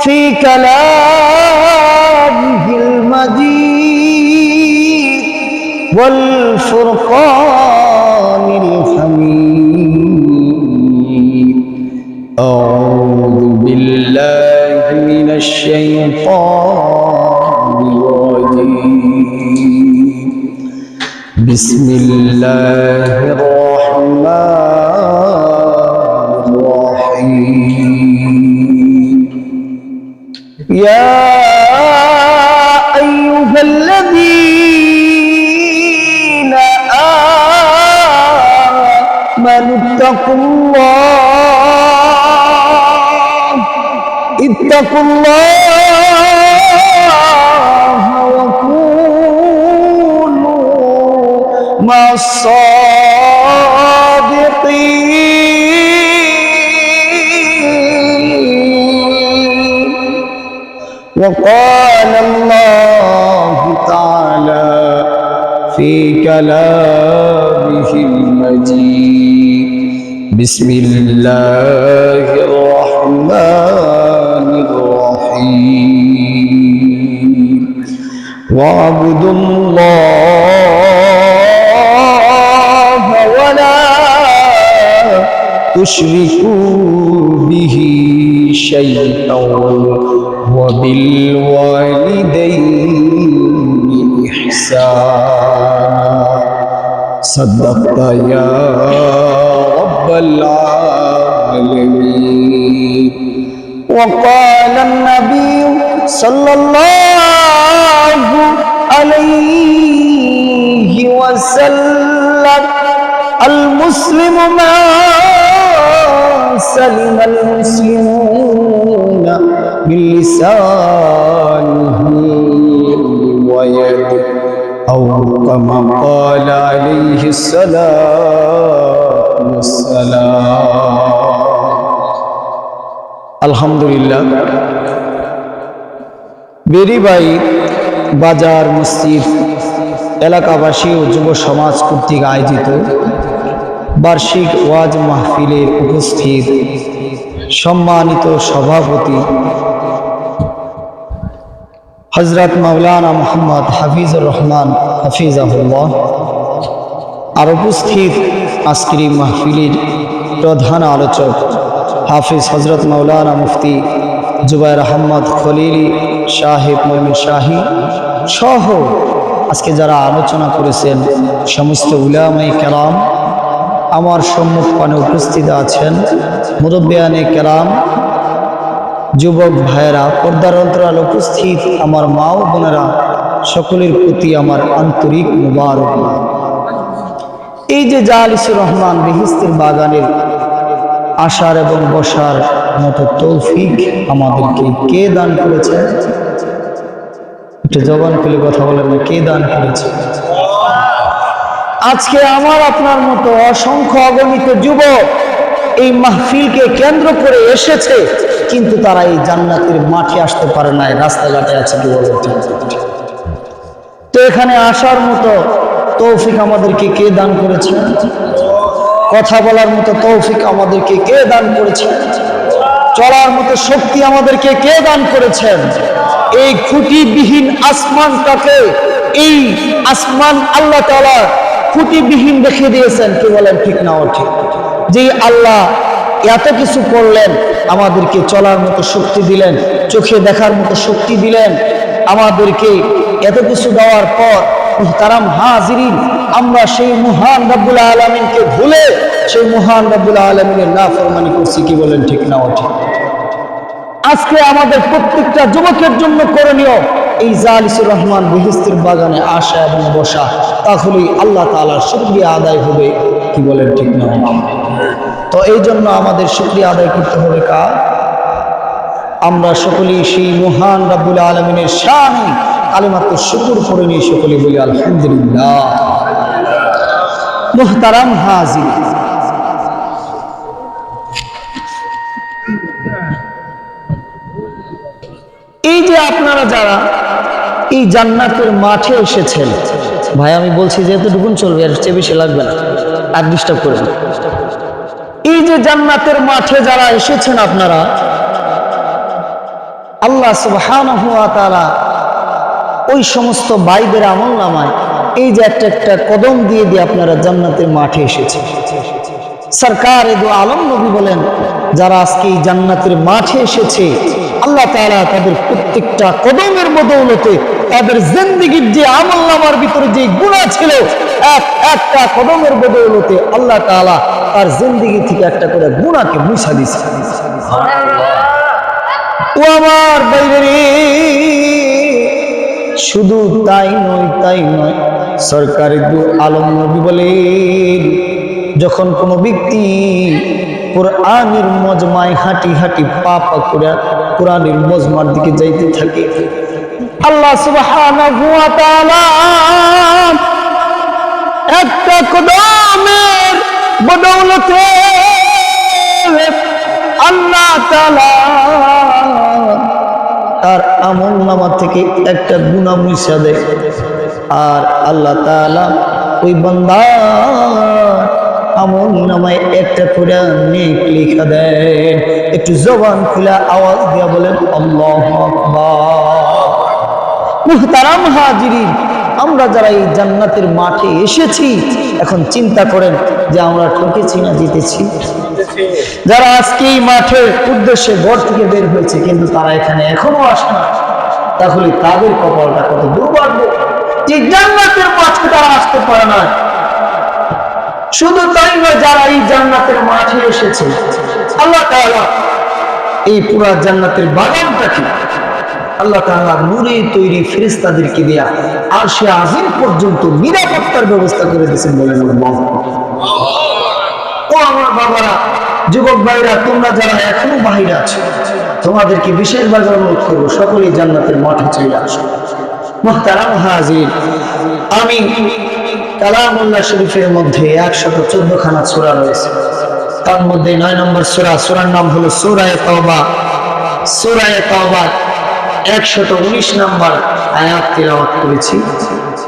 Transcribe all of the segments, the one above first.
في كلامه المجيد والفرقان الحميد. أعوذ بالله من الشيطان الرجيم. بسم الله الرحمن الرحيم. يا أيها الذين آمنوا اتقوا الله وكونوا مع الصادقين. وقال الله تعالى في كلامه المجيد. بسم الله الرحمن الرحيم. واعبدوا الله ولا تشركوا به شيئا وبالوالدين إحسانا. صدقت يا رب العالمين. وقال النبي صلى الله عليه وسلم المسلم ما سلم المسلمون من لسانه ويده أو كما قال عليه الصلاة والسلام. আলহামদুলিল্লাহ, বেরিবাই বাজার মসজিদ এলাকাবাসী ও যুব সমাজ কর্তৃক আয়োজিত বার্ষিক ওয়াজ মাহফিলের উপস্থিত সম্মানিত সভাপতি হযরত মাওলানা মুহাম্মদ হাফিজুর রহমান হাফিজাহুল্লাহ, আর উপস্থিত আজকের মাহফিলের প্রধান আলোচক হাফিজ হযরত মাওলানা মুফতি জুবায়ের আহমদ খলিলি সাহেব মমিন শাহী সহ আজকে যারা আলোচনা করেছেন সমস্ত উলামায়ে কেরাম, আমার সম্মুখপানে উপস্থিত আছেন মুরব্বিয়ানে কেরাম, যুবক ভাইয়েরা, পর্দার অন্তরাল উপস্থিত আমার মা ও বোনেরা, সকলের প্রতি আমার আন্তরিক মুবারকবাদ। এই যে জালিসুর রহমান বেহেশতের বাগানের আসার এবং বসার মতো তৌফিক আমাদেরকে কে দান করেছে? একটু জবান খুলে কথা বলেন না, কে দান করেছে? আজকে আমার আপনার মতো অসংখ্য অগণিত যুবক এই মাহফিলকে কেন্দ্র করে এসেছে, কিন্তু তারা এই জান্নাতের মাঠে আসতে পারে না, রাস্তাঘাটে আছে। কি বলে? তো এখানে আসার মতো তৌফিক আমাদেরকে কে দান করেছে? কথা বলার মতো তৌফিক আমাদেরকে কে দান করেছে? চলার মতো শক্তি আমাদেরকে কে দান করেছেন? এই খুঁটিবিহীন আসমানটাকে, এই আসমান আল্লাহ তাআলা খুঁটিবিহীন রেখে দিয়েছেন। কি বলেন? ঠিক না ঠিক? যে আল্লাহ এত কিছু করলেন, আমাদেরকে চলার মতো শক্তি দিলেন, চোখে দেখার মতো শক্তি দিলেন, আমাদেরকে এত কিছু দেওয়ার পর মুহতারাম হাজিরিন, আমরা সেই মহান রব্বুল আলামিনকে ভুলে সেই মহান রব্বুল আলামিনের নাফরমানি করছি। কি বলেন? ঠিক না ঠিক? আজকে আমাদের প্রত্যেকটা যুবকের জন্য করণীয় এই জালিসুর রহমান বেহেশতের বাগানে আসা এবং বসা, তাহলেই আল্লাহ তাআলার শুকরিয়া আদায় হবে। কি বলেন? ঠিক না? তো এই জন্য আমাদের শুকরিয়া আদায় করতে হবে কার? আমরা সকলেই সেই মহান রব্বুল আলামিনের শানে কালিমাতু শুকর পড়ে নিয়ে সকলেই বলি আলহামদুলিল্লাহ। মুহতারাম হাজির, এই যে আপনারা যারা এই জান্নাতের মাঠে এসেছেন, ভাই আমি বলছি যেহেতুটুকুন চলবে, এর চেয়ে বেশি লাগবে না, আর ডিস্টার্ব করবেন না। এই যে জান্নাতের মাঠে যারা এসেছেন আপনারা, আল্লাহ সুবহানাহু ওয়া তাআলা ওই সমস্ত ভাইদের আমলনামায় এই যে একটা একটা কদম দিয়ে দিয়ে আপনারা জান্নাতের মাঠে এসেছে। সরকার দু আলম নবী বলেন, যারা আজকে এই জান্নাতের মাঠে এসেছে, আল্লাহ তাআলা তাদের প্রত্যেকটা কদমের বদৌলতে তাদের জিন্দেগীর যে আমলনামার ভিতরে যে গুনাহ ছিল, একটা কদমের বদৌলতে আল্লাহ তাআলা তার জিন্দেগি থেকে একটা করে গুনাহকে মুছা দিয়েছে। ও আমার বাইরে, শুধু তাই নয়, সরকারি দু আলম নবী বলেন, যখন কোনো ব্যক্তি কোরআনের মজমায় হাঁটি হাঁটি পা পা করে কোরআনের মজমার দিকে যাইতে থাকে, আল্লাহ সুবহানাহু ওয়া তাআলা একটা কদমের বদৌলতে আল্লাহ তাআলা তার আমলনামা থেকে একটা গুনাহ মুছা দেয়। আর আল্লাহ তাআলা ওই বান্দার আমলনামায় একটা করে নেক লিখা দেন। একটু জবান খুলে আওয়াজ দিয়া বলেন আল্লাহু আকবার। মুহতারাম হাজিরিন, আমরা যারা এই জান্নাতের মাঠে এসেছি, এখন চিন্তা করেন যে আমরা ঠকেছি না জিতেছি। যারা আজকে এই মাঠের উদ্দেশ্যে ঘর থেকে বের হয়েছে কিন্তু তারা এখানে এখনো আসে না, তাহলে তাদের কপালটা কত দুর্ভাগ্য যে জান্নাতের মাঠে তারা আসতে পারে না। শুধু তাই নয়, যারা এই জান্নাতের মাঠে এসেছে, আল্লাহ তাআলা এই পুরা জান্নাতের বাগানটাকে আল্লাহ তাআলা নূরে তৈরি ফেরেশতাদেরকে দেয়া আরশে আজিম পর্যন্ত নিরাপত্তার ব্যবস্থা করে দিয়েছেন। বলেন আল্লাহ। ও আমার বাবারা, যুবক ভাইরা, তোমরা যারা এখনো বাহিরে আছো, তোমাদেরকে বিশেষভাবে অনুরোধ করবো, সকলেই জান্নাতের মাঠে চলে আসো। মুহতারাম হাজির, আমি কালামুল্লাহ শরীফের মধ্যে 114 খানা সূরা রয়েছে, তার মধ্যে 9 নম্বর সূরার নাম হলো সূরা তাওবা। সূরা তাওবা 119 নম্বর আয়াত তিলাওয়াত করেছি।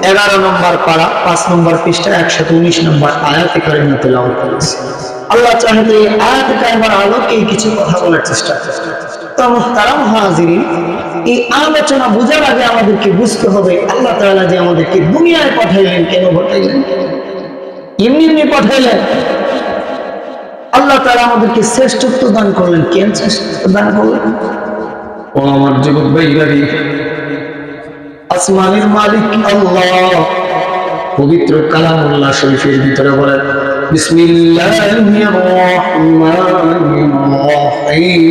11 নম্বর পারা 5 নম্বর পৃষ্ঠা 119 নম্বর আয়াতে কারিমা তিলাওয়াত করেছি। আল্লাহ চাইলে এই আয়াতে কারিমার আলোকে কিছু কথা বলার চেষ্টা করব। তো মুহতারাম হাজিরিন, এই আলোচনা বোঝার আগে আমাদেরকে বুঝতে হবে আল্লাহ তাআলা যে আমাদেরকে দুনিয়ায় পাঠাইলেন, কেন পাঠাইলেন? এমনি পাঠাইলেন? আল্লাহ তাআলা আমাদেরকে শ্রেষ্ঠত্ব দান করলেন। কেন শ্রেষ্ঠত্ব দান করলেন? ও আমার যুবক ভাইরা, আসমানের মালিক আল্লাহ পবিত্র কালামুল্লাহ শরীফের ভিতরে বলেন, বিসমিল্লাহির রহমানির রহিম,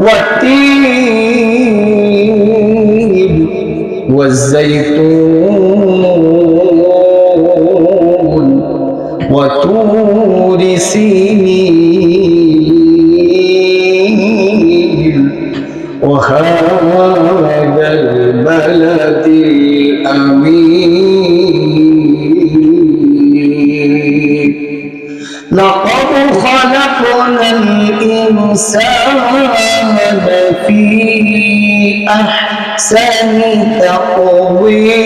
ওয়াত-তিন ওয়াজ-যাইতুন ওয়া তুরি সিনিন ওয়া হাযাল বালাদিল আমিন। লাকাদ খালাকনাল ইনসানা ফী আহসানি তাকওয়ীম।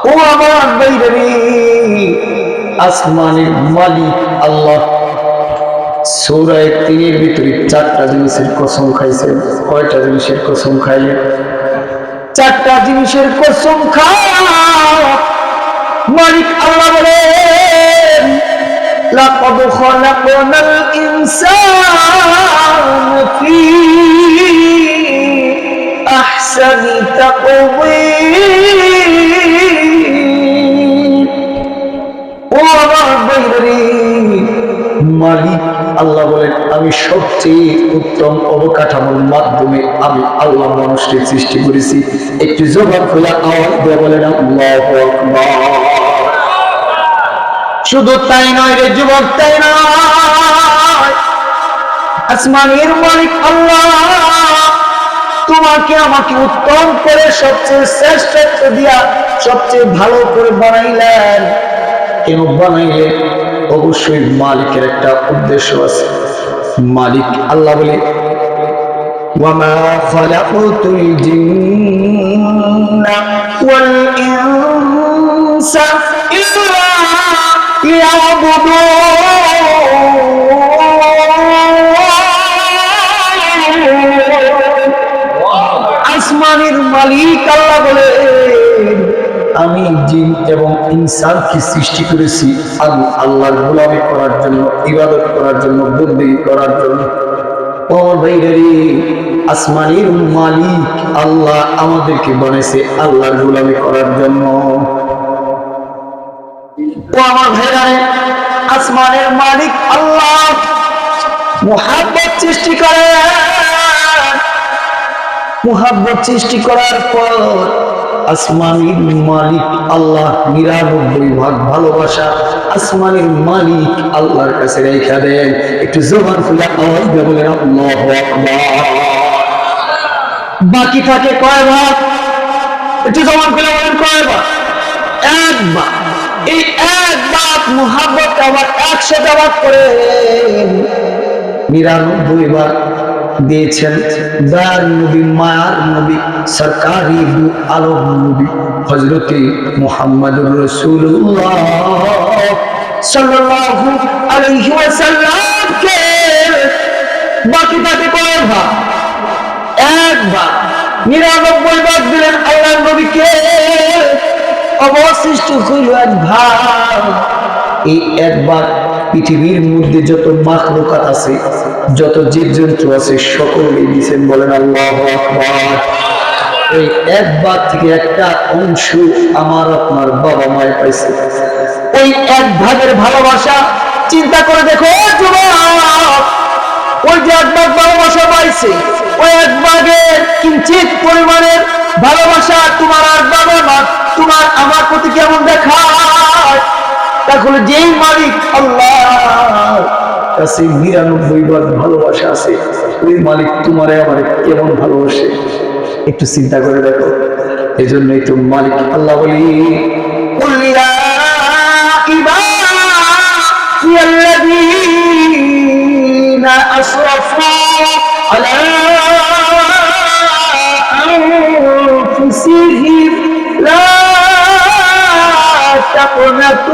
ও আমার ভাইরে, আসমানের মালিক আল্লাহ সূরা 3 এর ভিতরে 4টা জিনিসের কসম খাইছেন। কয়টা জিনিসের কসম খাইলেন? 4টা জিনিসের কসম খায় মালিক আল্লাহ বলেন, লাকাদ খালাকনাল ইনসানা ফী আহসানি তাকওয়ীম। ও আমার ভাইরে, মালিক আল্লাহ বলেন, আমি সবচেয়ে উত্তম অবকাঠামোর মাধ্যমে আমি আল্লাহ মানুষকে সৃষ্টি করেছি। একটু জবান খোলা আওয়াজ দিয়ে বলেন আল্লাহু আকবার। শুধু তাই নয় রে যুবক, তাই নয়, আসমানের মালিক আল্লাহ তোমাকে আমাকে উত্তম করে সবচেয়ে শ্রেষ্ঠত্ব দিয়া সবচেয়ে ভালো করে বানাইলেন। কেন বানাইলেন? অবশ্যই মালিকের একটা উদ্দেশ্য আছে। মালিক আল্লাহ বলে, ওয়ামা খালাকুতুল জিন্না আসমানের মালিক আল্লাহ বলে, আমি জিন এবং ইনসানকে সৃষ্টি করেছি আমি আল্লাহর গোলামি করার জন্য, ইবাদত করার জন্য, বন্দেগী করার জন্য। ও ভাইরা রে, আসমানের মালিক আল্লাহ আমাদেরকে বানাইছে আল্লাহর গোলামি করার জন্য। ও আমার ভাইরা রে, আসমানের মালিক আল্লাহ মুহাব্বত সৃষ্টি করে। মুহাব্বত সৃষ্টি করার পর আসমানের মালিক আল্লাহ ৯৯ ভাগ ভালোবাসা আসমানের মালিক আল্লাহর কাছে রেখে দেন। একটু জবান খুলে আওয়াজ দিয়ে বলেন আল্লাহু আকবার। বাকি থাকে কয় ভাগ? একটু জবান খুলে বলেন কয় ভাগ? এক ভাগ। এই এক ভাগ মুহাব্বত আবার ১০০ ভাগ করে ৯৯ ভাগ দিয়েছেন দার নবী, মায়ার নবী, সরকারি দু আলম নবী হযরতে মুহাম্মদুর রাসূলুল্লাহ সাল্লাল্লাহু আলাইহি ওয়াসাল্লাম কে। বাকি থাকে কয় ভাগ? এক ভাগ। ৯৯ ভাগ দিলেন আল্লাহর নবীকে, অবশিষ্ট হইল এক ভাগ। এই এক ভাগ পৃথিবীর মধ্যে যত মাখলুকাত আছে, যত জীবজন্তু আছে, সকলেই দিয়েছেন। বলেন আল্লাহু আকবার। এই এক ভাগ থেকে একটা অংশ আমার আপনার বাবা মায় পাইছে। ওই এক ভাগের ভালোবাসা চিন্তা করে দেখো যুবক, ওই যে এক ভাগ ভালোবাসা পাইছে, ওই এক ভাগের কিঞ্চিত পরিমাণের ভালোবাসা তোমার আর বাবা মা তোমার আমার প্রতি কেমন দেখায়? তাহলে যেই মালিক আল্লাহ কাছে ৯৯ ভাগ ভালোবাসা আছে, ওই মালিক তোমারে আমারে কেমন ভালোবাসে একটু চিন্তা করে দেখো। এই জন্যই তো মালিক আল্লাহ বলি, কুল ইয়া ইবাদিয়াল্লাযীনা আসরাফু আলা আনফুসিহিম লা তাকনাতু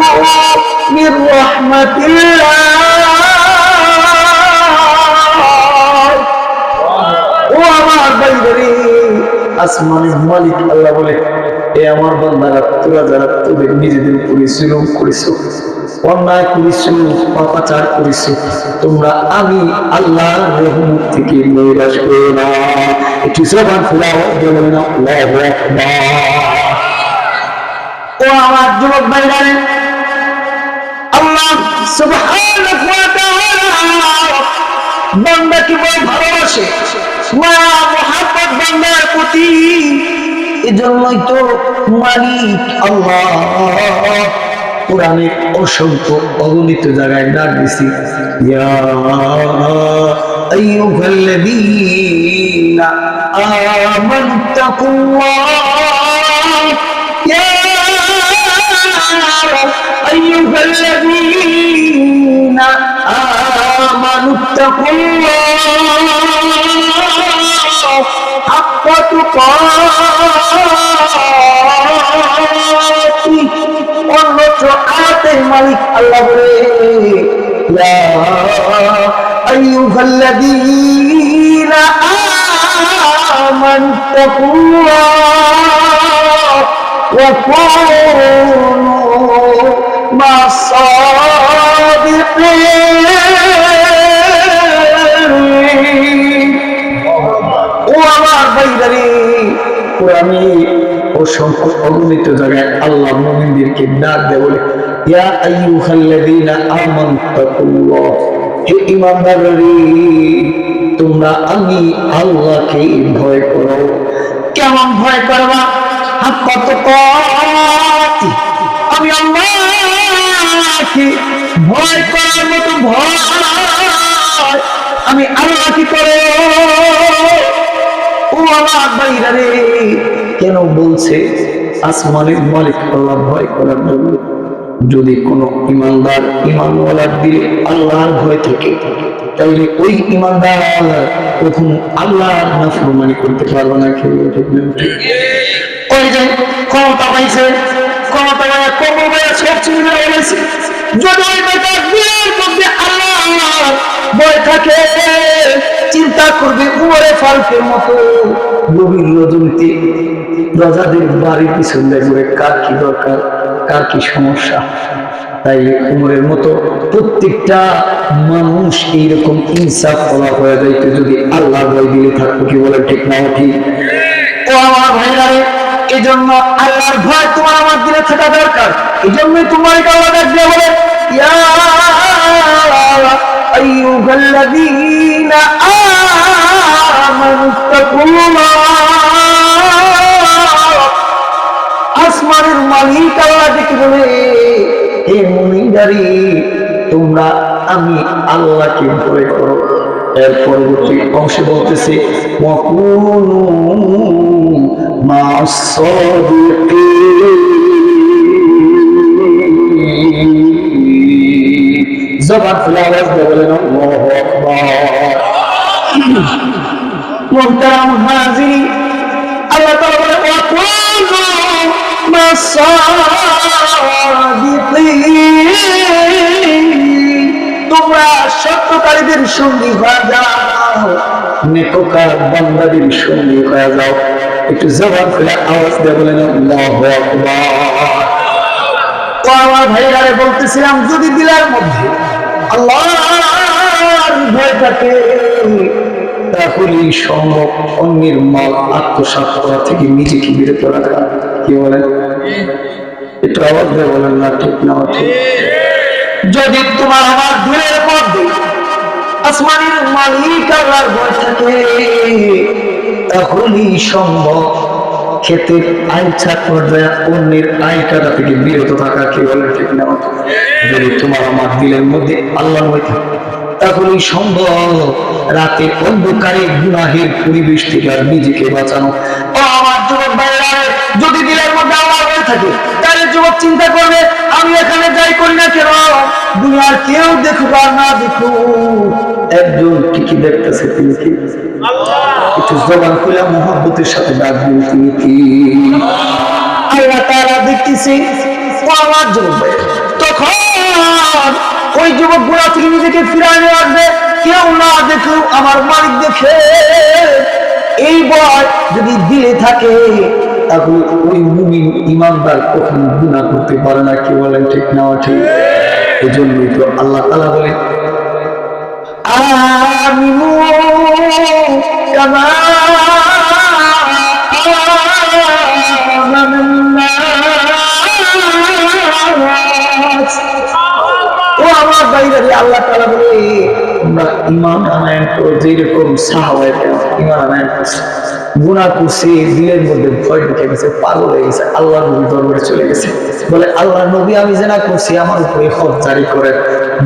মির রাহমাতিল্লাহ। ও আমার ভাইরে, আসমানের মালিক আল্লাহ বলে, এ আমার বান্দারা, তোরা যারা তোদের নিজেদের উপরে জুলুম করেছো, অন্যায় করেছো, পাপাচার করেছো, তোমরা আমি আল্লাহর রহমত থেকে নৈরাশ করো না। একটু জবান খুলে বলেন না আল্লাহু আকবার। ও আমার যুবক ভাইরা, আল্লাহ সুবহানাহু ওয়া তাআলা বান্দাকে বড় ভালোবাসে, মায়া মুহাব্বত বান্দার প্রতি। এজন্যই তো মালিক আল্লাহ কোরআনে অসংখ্য অগণিত জায়গায় ডাক দিছি, ইয়া আইয়ুহাল্লাযীনা আমানুত্তাকুল্লাহ, ইয়া আইয়ুহাল্লাযীনা আমানুত্তাকুল্লাহ হাক্কা তুকাতিহি। অন্যত্র আয়াতের মালিক আল্লাহ বলে, ইয়া আইয়ুহাল্লাযীনা আমানুত্তাকুল্লাহ ওয়া কুনু মা'আস সাদিকিন। ও আমার ভাইরা, কোরআনে অসংখ্য অগণিত জায়গায় আল্লাহ মুমিনদেরকে ডাক দেয় বলে, ইয়া আইয়ুহাল্লাযীনা আমানুত্তাকুল্লাহ, হে ঈমানদাররা, তোমরা আমি আল্লাহকে ভয় করো। কেমন ভয় করবা? হাক্কা তুকাতিহি, আমি আল্লাহকে ভয় করার মতো ভয় আমি আল্লাহ কি করে। ও আমার ভাইরা রে, কেন বলছে আসমানের মালিক আল্লাহ ভয় করার জন্য? যদি কোনো ইমানদার ইমানওয়ালার দিলে আল্লাহর ভয় থাকে, তাহলে ওই ইমানদার কখনো আল্লাহর নাফরমানি করতে পারবে না। ওই যে ক্ষমতা পাইছে, ক্ষমতা হয় কবর হয় সব চিন্তা বলেছে যদি ওই বেটার দিলের মধ্যে আল্লাহ ভয় থাকে চিন্তা করবে উমরে ফারুকের মতো গভীর রজনীতে প্রজাদের বাড়ির পিছনে ঘুরে কার কি দরকার কার কি সমস্যা। তাই উমরের মতো প্রত্যেকটা মানুষ এইরকম ইনসাফ করা হয়ে যাইত যদি আল্লাহর ভয় দিলে থাকতো। কি বলে ঠিক না ঠিক? ও আমার ভাইরা, এই জন্য আল্লাহর ভয় তোমার আমার দিলে থাকা দরকার। এই জন্যই তোমার আল্লাহ ডাক দিয়ে বলে ইয়া আইয়ুহাল্লাযীনা আমানু তাকুল্লাহ। আসমানের মালিক আল্লাহ ডেকে বলে হে মুমিনদারি তোমরা আমি আল্লাহকে ভয় করো। এর পরবর্তী অংশে বলতেছে ওয়াকুনু মা'আস সাদিকিন। জবান খুলে আওয়াজ দিয়ে বলেন আল্লাহু আকবার। মুহতারাম হাজিরিন, আল্লাহ তাআলা বলে ওয়াকুনু মা'আস সাদিকিন, তোমরা সত্যকারীদের সঙ্গী হয়ে যাও, নেককার বান্দাদের সঙ্গী হয়ে যাও। একটু জবান খুলে আওয়াজ দিয়ে বলেন আল্লাহু আকবার। তো আমার ভাইরা বলতেছিলাম যদি দিলের মধ্যে আল্লাহর ভয় থাকে তাহলে সম্ভব অন্যের মাল আত্মসাৎ করা থেকে নিজেকে বিরত রাখা। কি বলেন? একটু আওয়াজ দিয়ে বলেন না ঠিক না ঠিক? যদি তোমার আমার দিলের মধ্যে আসমানের মালিক আল্লাহর ভয় থাকে তাহলেই সম্ভব ক্ষেতের আইন ছাড় পর্যায়ে অন্যের আইন কাটা থেকে বিরত থাকা। কি বলে ঠিক না? যদি তোমার আমার দিলের মধ্যে আল্লাহর ভয় থাকে তাহলেই সম্ভব রাতের অন্ধকারে গুনাহের পরিবেশ থেকে আর নিজেকে বাঁচানো। ও আমার যুবক ভাইরা, যদি দিলের মধ্যে আল্লাহর ভয় থাকে তাহলে যুবক চিন্তা করবে আমি এখানে যাই করি না কেন দুনিয়ার কেউ দেখুক আর না দেখুক একজন ঠিকই দেখতেছে, তিনি কি? একটু জবান খুলে মহব্বতের সাথে ডাকবেন, তিনি কি? আল্লাহ তাআলা দেখতেছে। ও আমার যুবক ভাই, তখন ওই যুবক গুণা থেকে নিজেকে ফিরায় নিয়ে আসবে কেউ না দেখুক আমার মালিক দেখে। এই ভয় যদি দিলে থাকে তাহলে ওই মুমিন ইমানদার কখনো গুনাহ করতে পারে না। কি বলেন ঠিক না ঠিক? এই জন্যই তো আল্লাহ তাআলা বলে আমিনু কামা আমানান্নাস। ও আমার ভাইরা, আল্লাহ তাআলা বলে তোমরা ঈমান আনয়ন করো যেরকম সাহাবায়ে কেরাম ঈমান আনয়ন করছে। গুনাহ করছে, দিলের মধ্যে ভয় ঢুকে গেছে, পাগল হয়ে গেছে, আল্লাহর নবীর দরবারে চলে গেছে, বলে আল্লাহর নবী আমি জিনা করছি, আমার উপরে হদ জারি করে।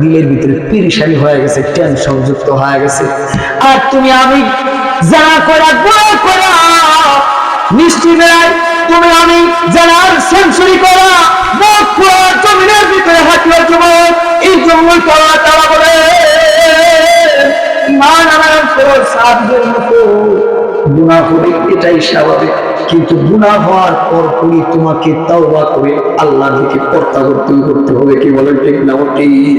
দিলের ভিতরে পেরেশানি হয়ে গেছে, টেনশন যুক্ত হয়ে গেছে। আর তুমি আমি জানা করা গুনাহ করা মিষ্টি বেলায় তুমি আমি জানার সেঞ্চুরি করা মুখ পুরো জমিনের ভিতরে হাঁটিয়ে যুবক। এই জন্যই তো আল্লাহ তাআলা বলে ঈমান আনয়ন করো সাহাবীদের মতো। গুনাহ হবে এটাই স্বাভাবিক, কিন্তু গুনাহ হওয়ার পর পরই তোমাকে তাওবা করে আল্লাহর দিকে প্রত্যাবর্তন করতে হবে। কি বলেন ঠিক না ঠিক?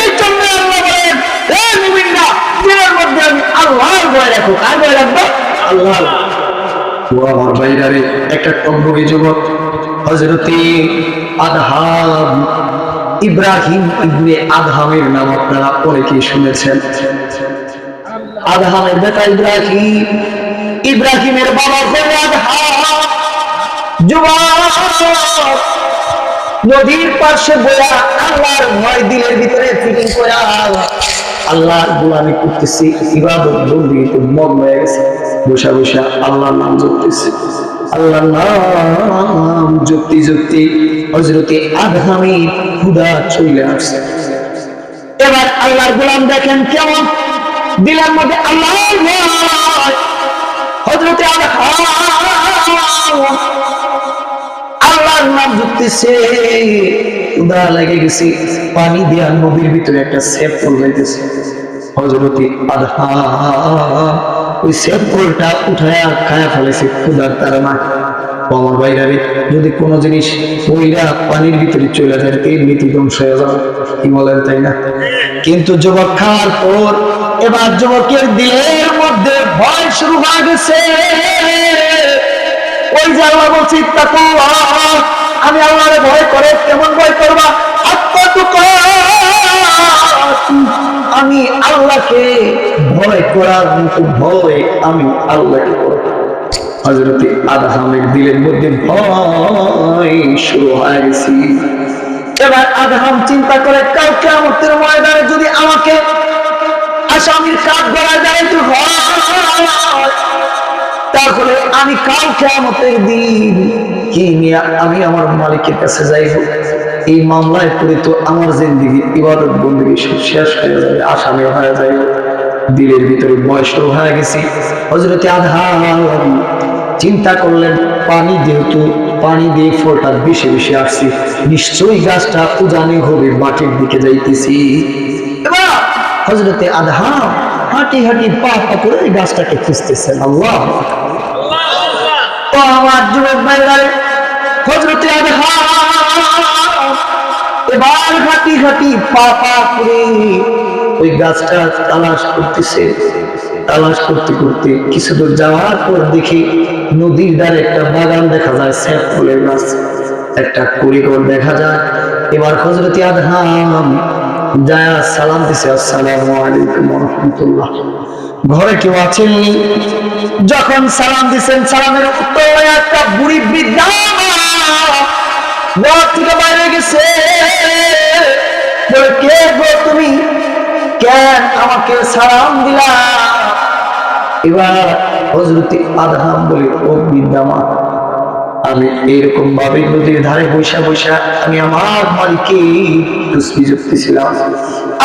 এই জন্য আল্লাহ বলেন হে মুমিনরা দিলের মধ্যে আমি আল্লাহর ভয় রাখো। কার ভয় রাখবো? আল্লাহর। ও আমার ভাইরা রে, একটা টগবগি যুবক হযরতে আদহাম, ইব্রাহিম ইবনে আদহামের নাম আপনারা অনেকেই শুনেছেন। আদহামের বেটা ইব্রাহিম, ইব্রাহিমের বাবা হলো আদহাম। যুবক নদীর পাশে বয়া আল্লাহর ভয় দিলের ভিতরে ফিটিং করা আল্লাহর গোলামি করতেছে, ইবাদত বন্দেগীতে মগ্ন হয়ে গেছে। বসা বসা আল্লাহর নাম জপতেছে, আল্লাহর নাম জপতে জপতে হযরতে আদহামের ক্ষুধা চলে আসছে। এবার আল্লাহর গোলাম দেখেন কেমন দিলের মধ্যে আল্লাহর ভয়। হযরতে আদহাম আল্লাহর নাম জপতেছে, ক্ষুধা লেগে গেছে, পানি দিয়া নদীর ভিতরে একটা সেপ পড়ে যাইতেছে। হযরতে আদহাম ওই সেপ পড়টা উঠায়া খায়া ফেলেছে ক্ষুধার তাড়নায়। আমার বাইরে যদি কোনো জিনিস ওইরা পানির ভিতরে চলে যায় এমনিতে ধ্বংস হয়ে যাবে, কি বলেন তাই না? কিন্তু যুবক খাওয়ার পর এবার যুবকের দিলের মধ্যে ভয় শুরু হয়ে গেছে। ওই যে আল্লাহ বলছি আমি আল্লাহরে ভয় করে, কেমন ভয় করবা? আমি আল্লাহকে ভয় করার মতো ভয় আমি আল্লাহকে করব। হযরতে আদহামের দিলের মধ্যে ভয় শুরু হয়ে গেছে। এবার আদহাম চিন্তা করে, কাল কিয়ামতের ময়দানে যদি আমাকে আসামির কাঠ গড়ায় দাঁড়াইতে হয়, তাহলে আমি কাল কিয়ামতের দিন কি নিয়ে আমি আমার মালিকের কাছে যাইব? এই মামলায় পড়ে তো আমার জিন্দেগি ইবাদত বন্দেগী সব শেষ হয়ে যাবে, আসামি হয়ে যাবে। দিলের ভিতরে ভয় শুরু হয়ে গেছে। হযরতে আদহাম চিন্তা করলেন, যেহেতু পানি দিয়ে ফলটা বেশি বেশি আসছে, নিশ্চয়ই গাছটা উজানি হবে, মাটির দিকে যাইতেছি। এবার হযরতে আদহাম হাঁটি হাঁটি পা পা করে এই গাছটাকে খুঁজতেছেন। আল্লাহ আমার যুবক ভাইরা, হযরতে আদহাম এবার হাঁটি হাঁটি পা পা করে ওই গাছটা তালাশ করতেছে। তালাশ করতে করতে কিছু দূর যাওয়ার পর দেখি নদীর ধারে একটা বাগান দেখা যায়, সেফ ফুলের গাছ, একটা কুড়িঘর দেখা যায়। এবার হযরতে আদহাম যায় সালাম দিছে, আসসালামু আলাইকুম ওয়া রাহমাতুল্লাহ, ঘরে কেউ আছেন? যখন সালাম দিছেন, সালামের উত্তরে একটা বুড়ি বৃদ্ধা ঘর থেকে বাইরে গেছে। বলে, কে গো তুমি, কেন আমাকে সালাম দিলা? এবার হযরতে আদহাম বলে, ও বৃদ্ধা মা, আমি এরকম ভাবে নদীর ধারে বৈশা বৈশা আমি আমার মালিককে তসবিহ জপতেছিলাম।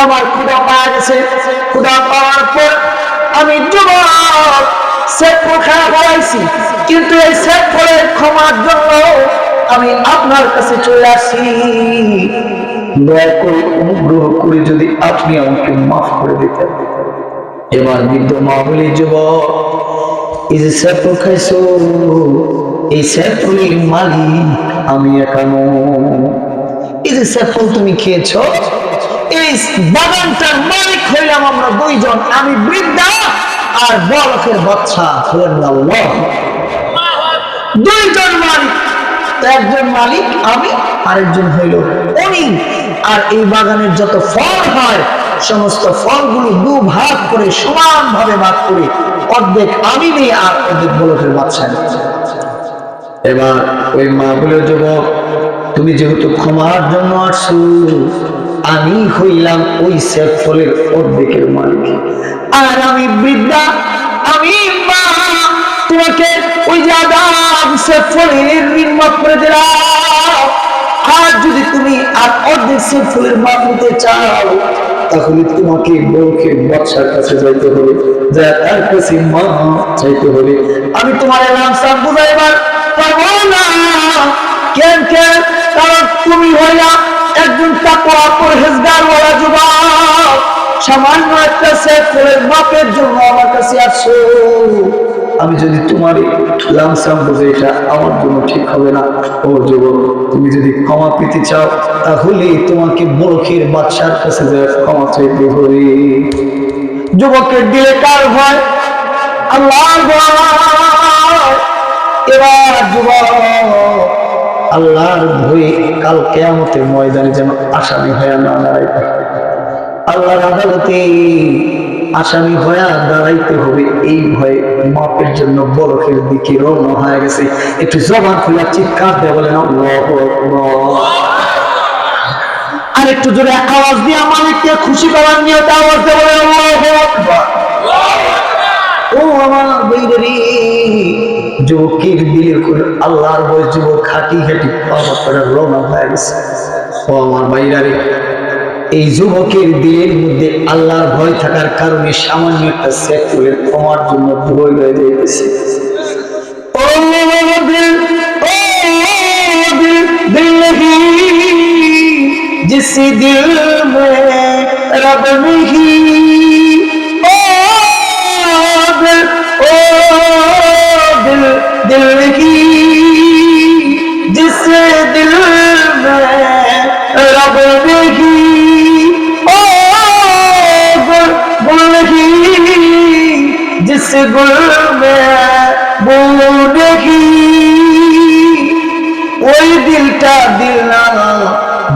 আমার ক্ষুধা পাওয়া গেছে। ক্ষুধা পাওয়ার পর আমি যুবক সেফল খাওয়া বাড়াইছি, কিন্তু এই সেফলের ক্ষমার জন্য আমি আপনার কাছে চলে আসি। দয়া করে অনুগ্রহ করে যদি আপনি আমাকে মাফ করে দিতেন। এবার বৃদ্ধ মা বলি, যুবক, এই যে সেফল খাইছো, এই সেফলের মালিক আমি একানো। এই যে সেফল তুমি খেয়েছ, এই বাগানটার মালিক হইলাম আমরা দুইজন, আমি বৃদ্ধা আর বলকের বাচ্চা হলেন আল্লাহ। দুইজন মালিক, একজন মালিক আমি, আরেকজন হইল উনি। আর এই বাগানের যত ফল হয়, সমস্ত ফলগুলো দু ভাগ করে সমান ভাবে ভাগ করে অর্ধেক আমি নিই আর অর্ধেক বলকের বাচ্চা নিই। এবার ওই মা বলে, যুবক, তুমি যেহেতু ক্ষমার জন্য আসছো, আমি হইলাম ওই সেফলের অর্ধেকের মালিক, আর আমি বৃদ্ধা, আমি মা তোমাকে ওই যে আদাব সেফলের ঋণ মাফ করে দিলাম। আর যদি তুমি আর অর্ধেক সেফলের মাফ নিতে চাও, তাহলে তোমাকে বউকে বাদশার কাছে যাইতে হবে, যা তার কাছে মা চাইতে হবে। আমি তোমার এলাম সাপ বুঝাইবার পারবো না। কেন? কারণ তুমি হইলা একজন তাকওয়া পরহেজগার ওয়ালা যুবক, সামান্য একটা সেফলের মাপের জন্য আমার কাছে আসছো। আমি যদি তোমার লামসাম বুঝে, এটা আমার জন্য ঠিক হবে না। ও যুবক, তুমি যদি ক্ষমা পেতে চাও, তাহলে তোমাকে বলকের বাদশার কাছে যে ক্ষমা চাইতে হবে। যুবকের দিলে কার ভয়? আল্লাহর ভয়। এবার যুবক আল্লাহর ভয়ে কাল কিয়ামতের ময়দানে যেন আসামি হয়ে না দাঁড়াইতে, আল্লাহর আদালতে আসামি হয়ে দাঁড়াইতে হবে, এই ভয়ে মাপের জন্য বরফের দিকে রওনা হয়ে গেছে। একটু জবান খুলে চিৎকার দিয়ে বলেন আল্লাহু আকবার। আর একটু জোরে আওয়াজ দিয়ে মালিককে খুশি করার নিয়তে আওয়াজ দিয়ে বলেন আল্লাহু আকবার। ও আমার বৈরি, যুবকের দিলের করে আল্লাহর ভয়, যুবক হাঁটি হাঁটি পাওয়া করে রওনা হয়ে গেছে। ও আমার বাইরারে, এই যুবকের দিলের মধ্যে আল্লাহর ভয় থাকার কারণে সামান্য একটা সেফলের ক্ষমার জন্য ভয় হয়ে যাইতেছে। ও দিল, ও দিল, দিল নেহি জিস দিল মে রব নেহি, ও দিল, ও দিল, দিল নেহি गुल में वो देखी ওই দিলটা দিল না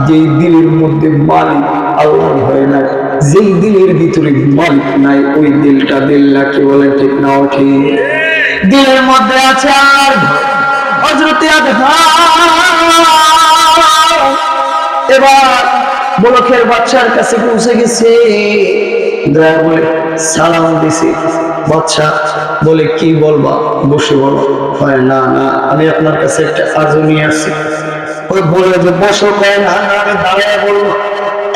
যেই দিলের মধ্যে মালিক আল্লাহ হয় না, যেই দিলের ভিতরে মালিক নাই ওই দিলটা দিল না। কি বলে ঠিক না ঠিক? দিলের মধ্যে আছে আর হযরতে আদহাম এবার বলখের বাচ্চার কাছে পৌঁছে গেছে, দয়া বলে সালাম দিছে। বাচ্চা বলে কি বলবা, বসে বলো। হয় না না, আমি আপনার কাছে একটা আরজু নিয়ে আসছি। ওই বলে যে বসো, কেন না আমি দাঁড়ায় বলবো।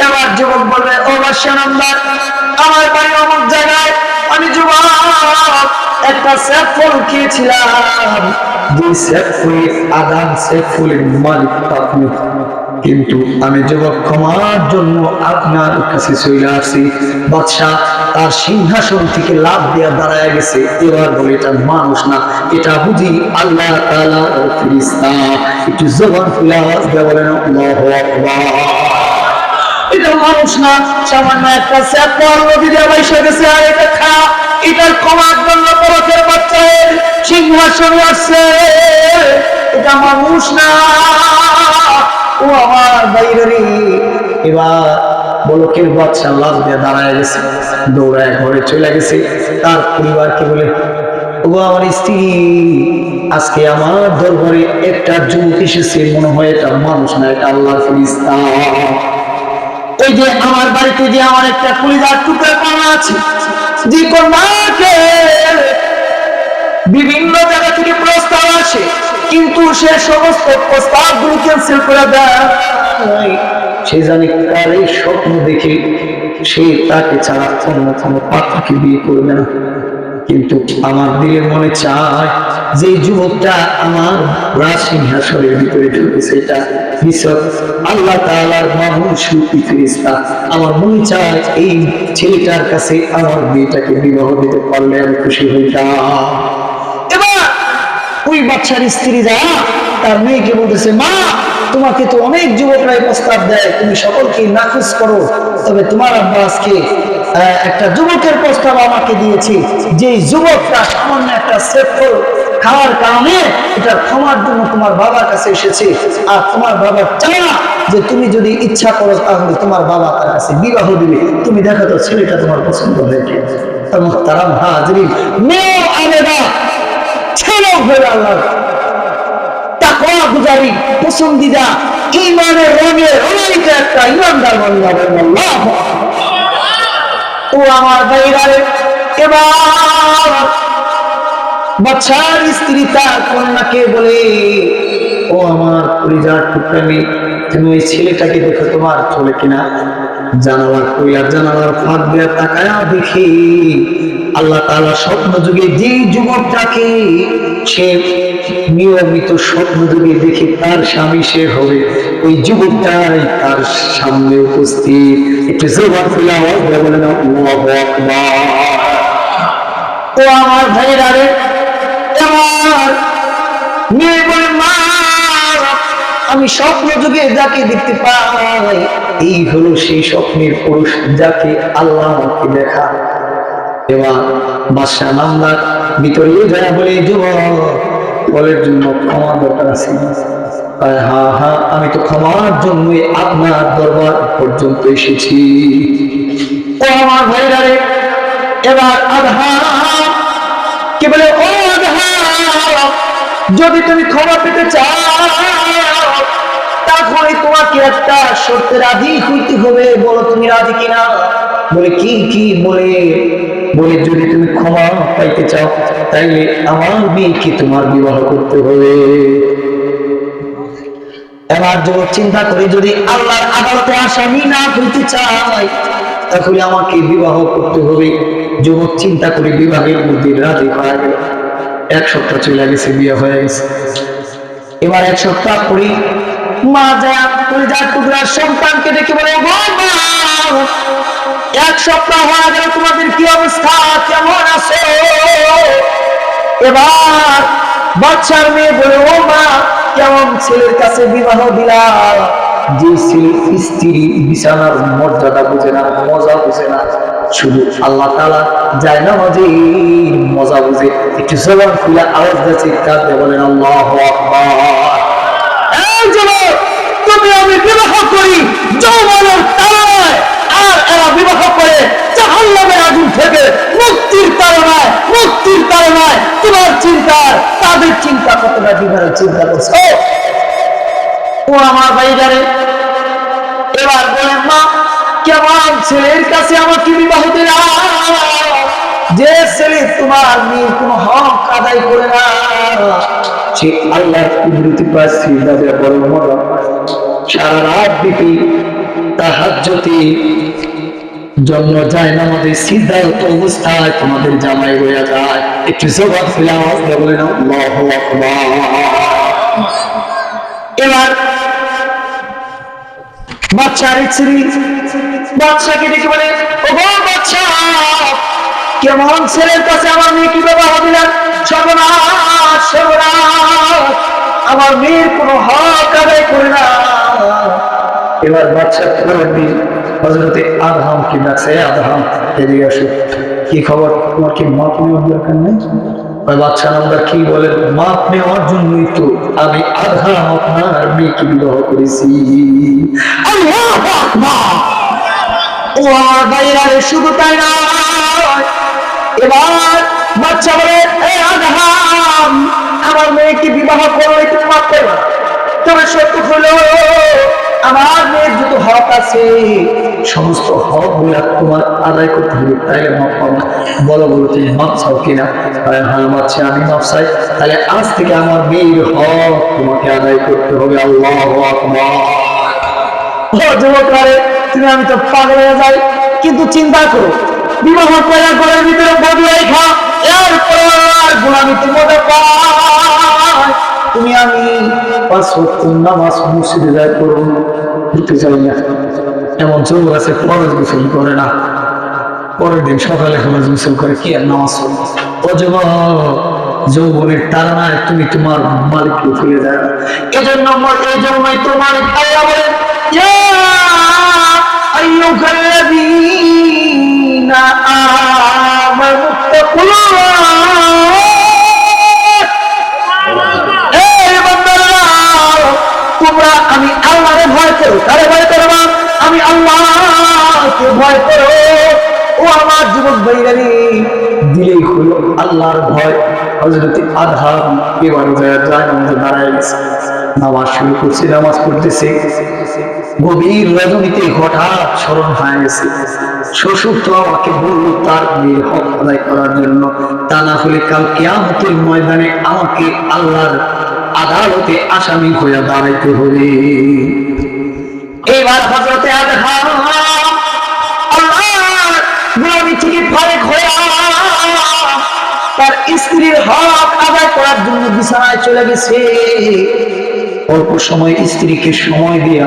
এবার যুবক বলবে ও বাদশা নামদার, আমার বাড়ি অমুক জায়গায়, আমি যুবক একটা সেফ ফুল খেয়েছিলাম, যে সেফ ফুলের আদান সেফ ফুলের মালিক আপনি, কিন্তু আমি যুবক ক্ষমার জন্য আপনার কাছে চলে আসি। বাদশা তার সিংহাসন থেকে লাফ দিয়ে দাঁড়ায় গেছে। এবার বলে এটা মানুষ না, এটা বুঝি আল্লাহ তাআলার ফেরেশতা। একটু জবান খুলে আওয়াজ দিয়ে বলেন আল্লাহু আকবার। এটা মানুষ না, সামান্য একটা চাপড় নদী দিয়ে বসে গেছে। আর এটা খা, এটার ক্ষমার জন্য বরফের বাচ্চার সিংহাসন আসছে, এটা মানুষ না। ও আমার বাইরে। এবার বলকের বাচ্চা লাফ দিয়ে দাঁড়ায় গেছে, দৌড়ায় ঘরে চলে গেছে। তার পরিবারকে বলে ও আমার স্ত্রী, আজকে আমার দরবারে একটা যুবক এসেছে, মনে হয় এটা মানুষ না, এটা আল্লাহর ফেরেশতা। এই যে আমার বাড়িতে যে আমার একটা কলিজার টুকরা কন্যা আছে, যে কন্যাকে বিভিন্ন জায়গা থেকে প্রস্তাব আসে, কিন্তু সে সমস্ত প্রস্তাবগুলো ক্যান্সেল করে দেয়। সে জানে কার এই স্বপ্ন দেখে সে তাকে ছাড়া অন্য কোনো পাত্রকে বিয়ে করবে না। কিন্তু আমার দিলের মনে চায় যে যুবকটা আমার রাজসিংহাসনের ভিতরে ঢুকেছে, এটা নিছক আল্লাহ তাআলার মহাশক্তি ফেরেশতা। আমার মনে চায় এই ছেলেটার কাছে আমার মেয়েটাকে বিবাহ দিতে পারলে আমি খুশি হইতাম। এবার ওই বাচ্চার স্ত্রী যা তার মেয়েকে বলতেছে, মা তোমাকে তো অনেক যুবকরাই প্রস্তাব দেয়, তুমি সকলকে নাকচ করো, তবে তোমার আব্বা আজকে একটা যুবকের প্রস্তাব আমাকে দিয়েছে, যে যুবকটা সামান্য একটা সেফল খাওয়ার কারণে এটার ক্ষমার জন্য তোমার বাবার কাছে এসেছে। আর তোমার বাবা চায় না যে তুমি যদি ইচ্ছা করো তাহলে তোমার বাবা তার কাছে বিবাহ দিবে। তুমি দেখো তো ছেলেটা তোমার পছন্দ হয়েছে। মুহতারাম হাজরিন, মেয়ে আবেদা ছেলেও হয়ে আল্লাহ তাকওয়া গুজারি পছন্দিদা ঈমানের রঙে রঙিত একটা ঈমানদার বান্দা বলেন আল্লাহু আকবার। ও আমার ভাইরা, এবার বাদশার স্ত্রী তার কন্যাকে বলে, ও আমার পরিজার টুকরা মেয়ে, তুমি ওই ছেলেটাকে দেখো তোমার চলে কিনা। জানালার কইলার জানালার ফাঁক দিয়ে তাকায়া দেখি আল্লাহ তাআলা স্বপ্ন যুগে যে যুবকটাকে সে নিয়মিত স্বপ্ন যুগে দেখে তার স্বামী সে হবে, ওই যুবকটাই তার সামনে উপস্থিত। একটু জবান খুলে আওয়াজ দিয়ে বলেন আল্লাহু আকবার। ও আমার ভাইরা রে, আমার মেয়ে বলে, মা আমি স্বপ্ন যুগে যাকে দেখতে পাই এই হলো সেই স্বপ্নের পুরুষ যাকে আল্লাহ আমাকে দেখা। এবার বাদশা নামদার ভিতরে যায় বলে, যুবক বলের জন্য ক্ষমা দরকার আছে। হ্যাঁ হ্যাঁ, আমি তো ক্ষমার জন্যই আপনার দরবার পর্যন্ত এসেছি। ও আমার ভাইরা রে, এবার আদহাম কে বলে, ও আদহাম, যদি তুমি ক্ষমা পেতে চাও তাহলে তোমাকে একটা শর্তে রাজি হইতে হবে, বলো তুমি রাজি কিনা। বলে কি কি, বলে যদি তুমি ক্ষমা পাইতে চাও তাইলে আমার মেয়েকে তোমার বিবাহ করতে হবে। এবার যুবক চিন্তা করে, যদি আল্লাহর আদালতে আসামি না হইতে চাই তাহলে আমাকে বিবাহ করতে হবে। যুবক চিন্তা করে বিবাহের মধ্যে রাজি হয়ে গেল। এক সপ্তাহ চলে গেছে, বিয়ে হয়ে গেছে। এবার এক সপ্তাহ পরে মা যা কলিজার টুকরার সন্তানকে ডেকে বলে, এক সপ্তাহ হয়ে গেল, তোমাদের কি অবস্থা, কেমন আছো? এবার বাচ্চার মেয়ে বলে, ও মা, কেমন ছেলের কাছে বিবাহ দিলা, যে ছেলে স্ত্রী বিছানার মর্যাদা বুঝে না, মজা বুঝে না, শুধু আল্লাহ তাআলা জায়নামাজের মজা বুঝে একটু জবান খুলে আওয়াজ দিয়ে চিৎকার দিয়ে বলেন আল্লাহু আকবার। এই যুবক, তুমি আমি বিবাহ করি যৌবনের তাড়নায়, আর এরা বিবাহ করে জাহান্নামের আগুন থেকে মুক্তির তাড়নায়, মুক্তির তাড়নায়। তোমার চিন্তা তাদের চিন্তা কতটা বিবাহের চিন্তা করছো? ও আমার ভাইজারে, এবার বলেন মা, কেমন ছেলের কাছে আমাকে বিবাহ দিলা, যে ছেলে তোমার মেয়ের কোনো হক আদায় করে না, সে আল্লাহর কুদরতি পাশ সিজদা দিয়ে বড় মজা, সারা রাত ব্যাপী তাহাজ্জুদে জন্য যায় না আমাদের সিদ্ধান্ত অবস্থায় তোমাদের জামাই হয়ে যায়। একটু জবাব ফেলে আওয়াজ দিয়ে বলেন আল্লাহু আকবার। এবার বাচ্চার ছেলে বাচ্চাকে দেখে বলে, ওগো বাচ্চা, কেমন ছেলের কাছে আমার মেয়ে কি বিবাহ দিলেন? সর্বনাশ, সর্বনাশ, আমার মেয়ের কোনো হক আদায় করে না। এবার বাচ্চা হযরতে আদহামকে ডাকছে, আদহাম এদিকে আসো, কি খবর, তোমার কি মাপ নেওয়ার দরকার নেই? ওই বাচ্চা নামদার কি বলেন, মাপ নেওয়ার জন্যই তো আমি আদহাম আপনার মেয়েকে বিবাহ করেছি। আল্লাহু আকবার। ও আমার ভাইরা, শুধু তাই নয়, এবার বাচ্চা বলে, এই আদহাম, আমার মেয়েকে বিবাহ করো, তুমি মাপ পেবা, তবে সত্য হলো আমার মেয়ের যত হক আছে সমস্ত হক গুলা তোমার আদায় করতে হবে, তাইলে মাপ পাবা। বলো বলো তুমি মাপ চাও কিনা? হ্যাঁ বাচ্চা, আমি মাপ চাই। তাহলে আজ থেকে আমার মেয়ের হক তোমাকে আদায় করতে হবে। আল্লাহু আকবার। যুবকরা, তুমি আমি তো পাগল হয়ে যাই, কিন্তু চিন্তা করো, বিবাহ করে ঘরের ভিতরে বদলাই খা, এরপর গোলামি তো মনে পায়। তুমি আমি 5 ওয়াক্ত নামাজ মসজিদে যাই করবো, দিতে চাই না। এমন যুবক আছে ফরজ গোসল করে না, পরের দিন সকালে ফরজ গোসল করে, কি আর নামাজ পড়বো? ও যুবক, যৌবনের তাড়নায় তুমি তোমার মালিককে ভুলে যাও। এজন্যই তো মালিক আল্লাহ বলেন, ইয়া আইয়ুহাল্লাযীনা আমানুত্তাকুল্লাহ, তোমরা আমি আল্লাহরে ভয় করো। কারে ভয় করো? আমি আল্লাহকে ভয় করো। ও আমার যুবক ভাইরা, দিলেই হলো আল্লাহর ভয়। হযরতে আদহাম এবার যায় নামাজে দাঁড়ায় গেছে, নামাজ শুরু করছে, নামাজ পড়তেছে। গভীর রজনীতে হঠাৎ স্মরণ হয়ে গেছে, শ্বশুর তো আমাকে বললো তার মেয়ের হক আদায় করার জন্য, তা না হলে কাল কিয়ামতের ময়দানে আমাকে আল্লাহর আদালতে আসামি হয়ে দাঁড়াইতে হবে। এবার হযরতে আদহাম আল্লাহর গোলামি থেকে ফারেক হয়ে তার স্ত্রীর হক আদায় করার জন্য বিছানায় চলে গেছে। অল্প সময় স্ত্রীকে সময় দিয়া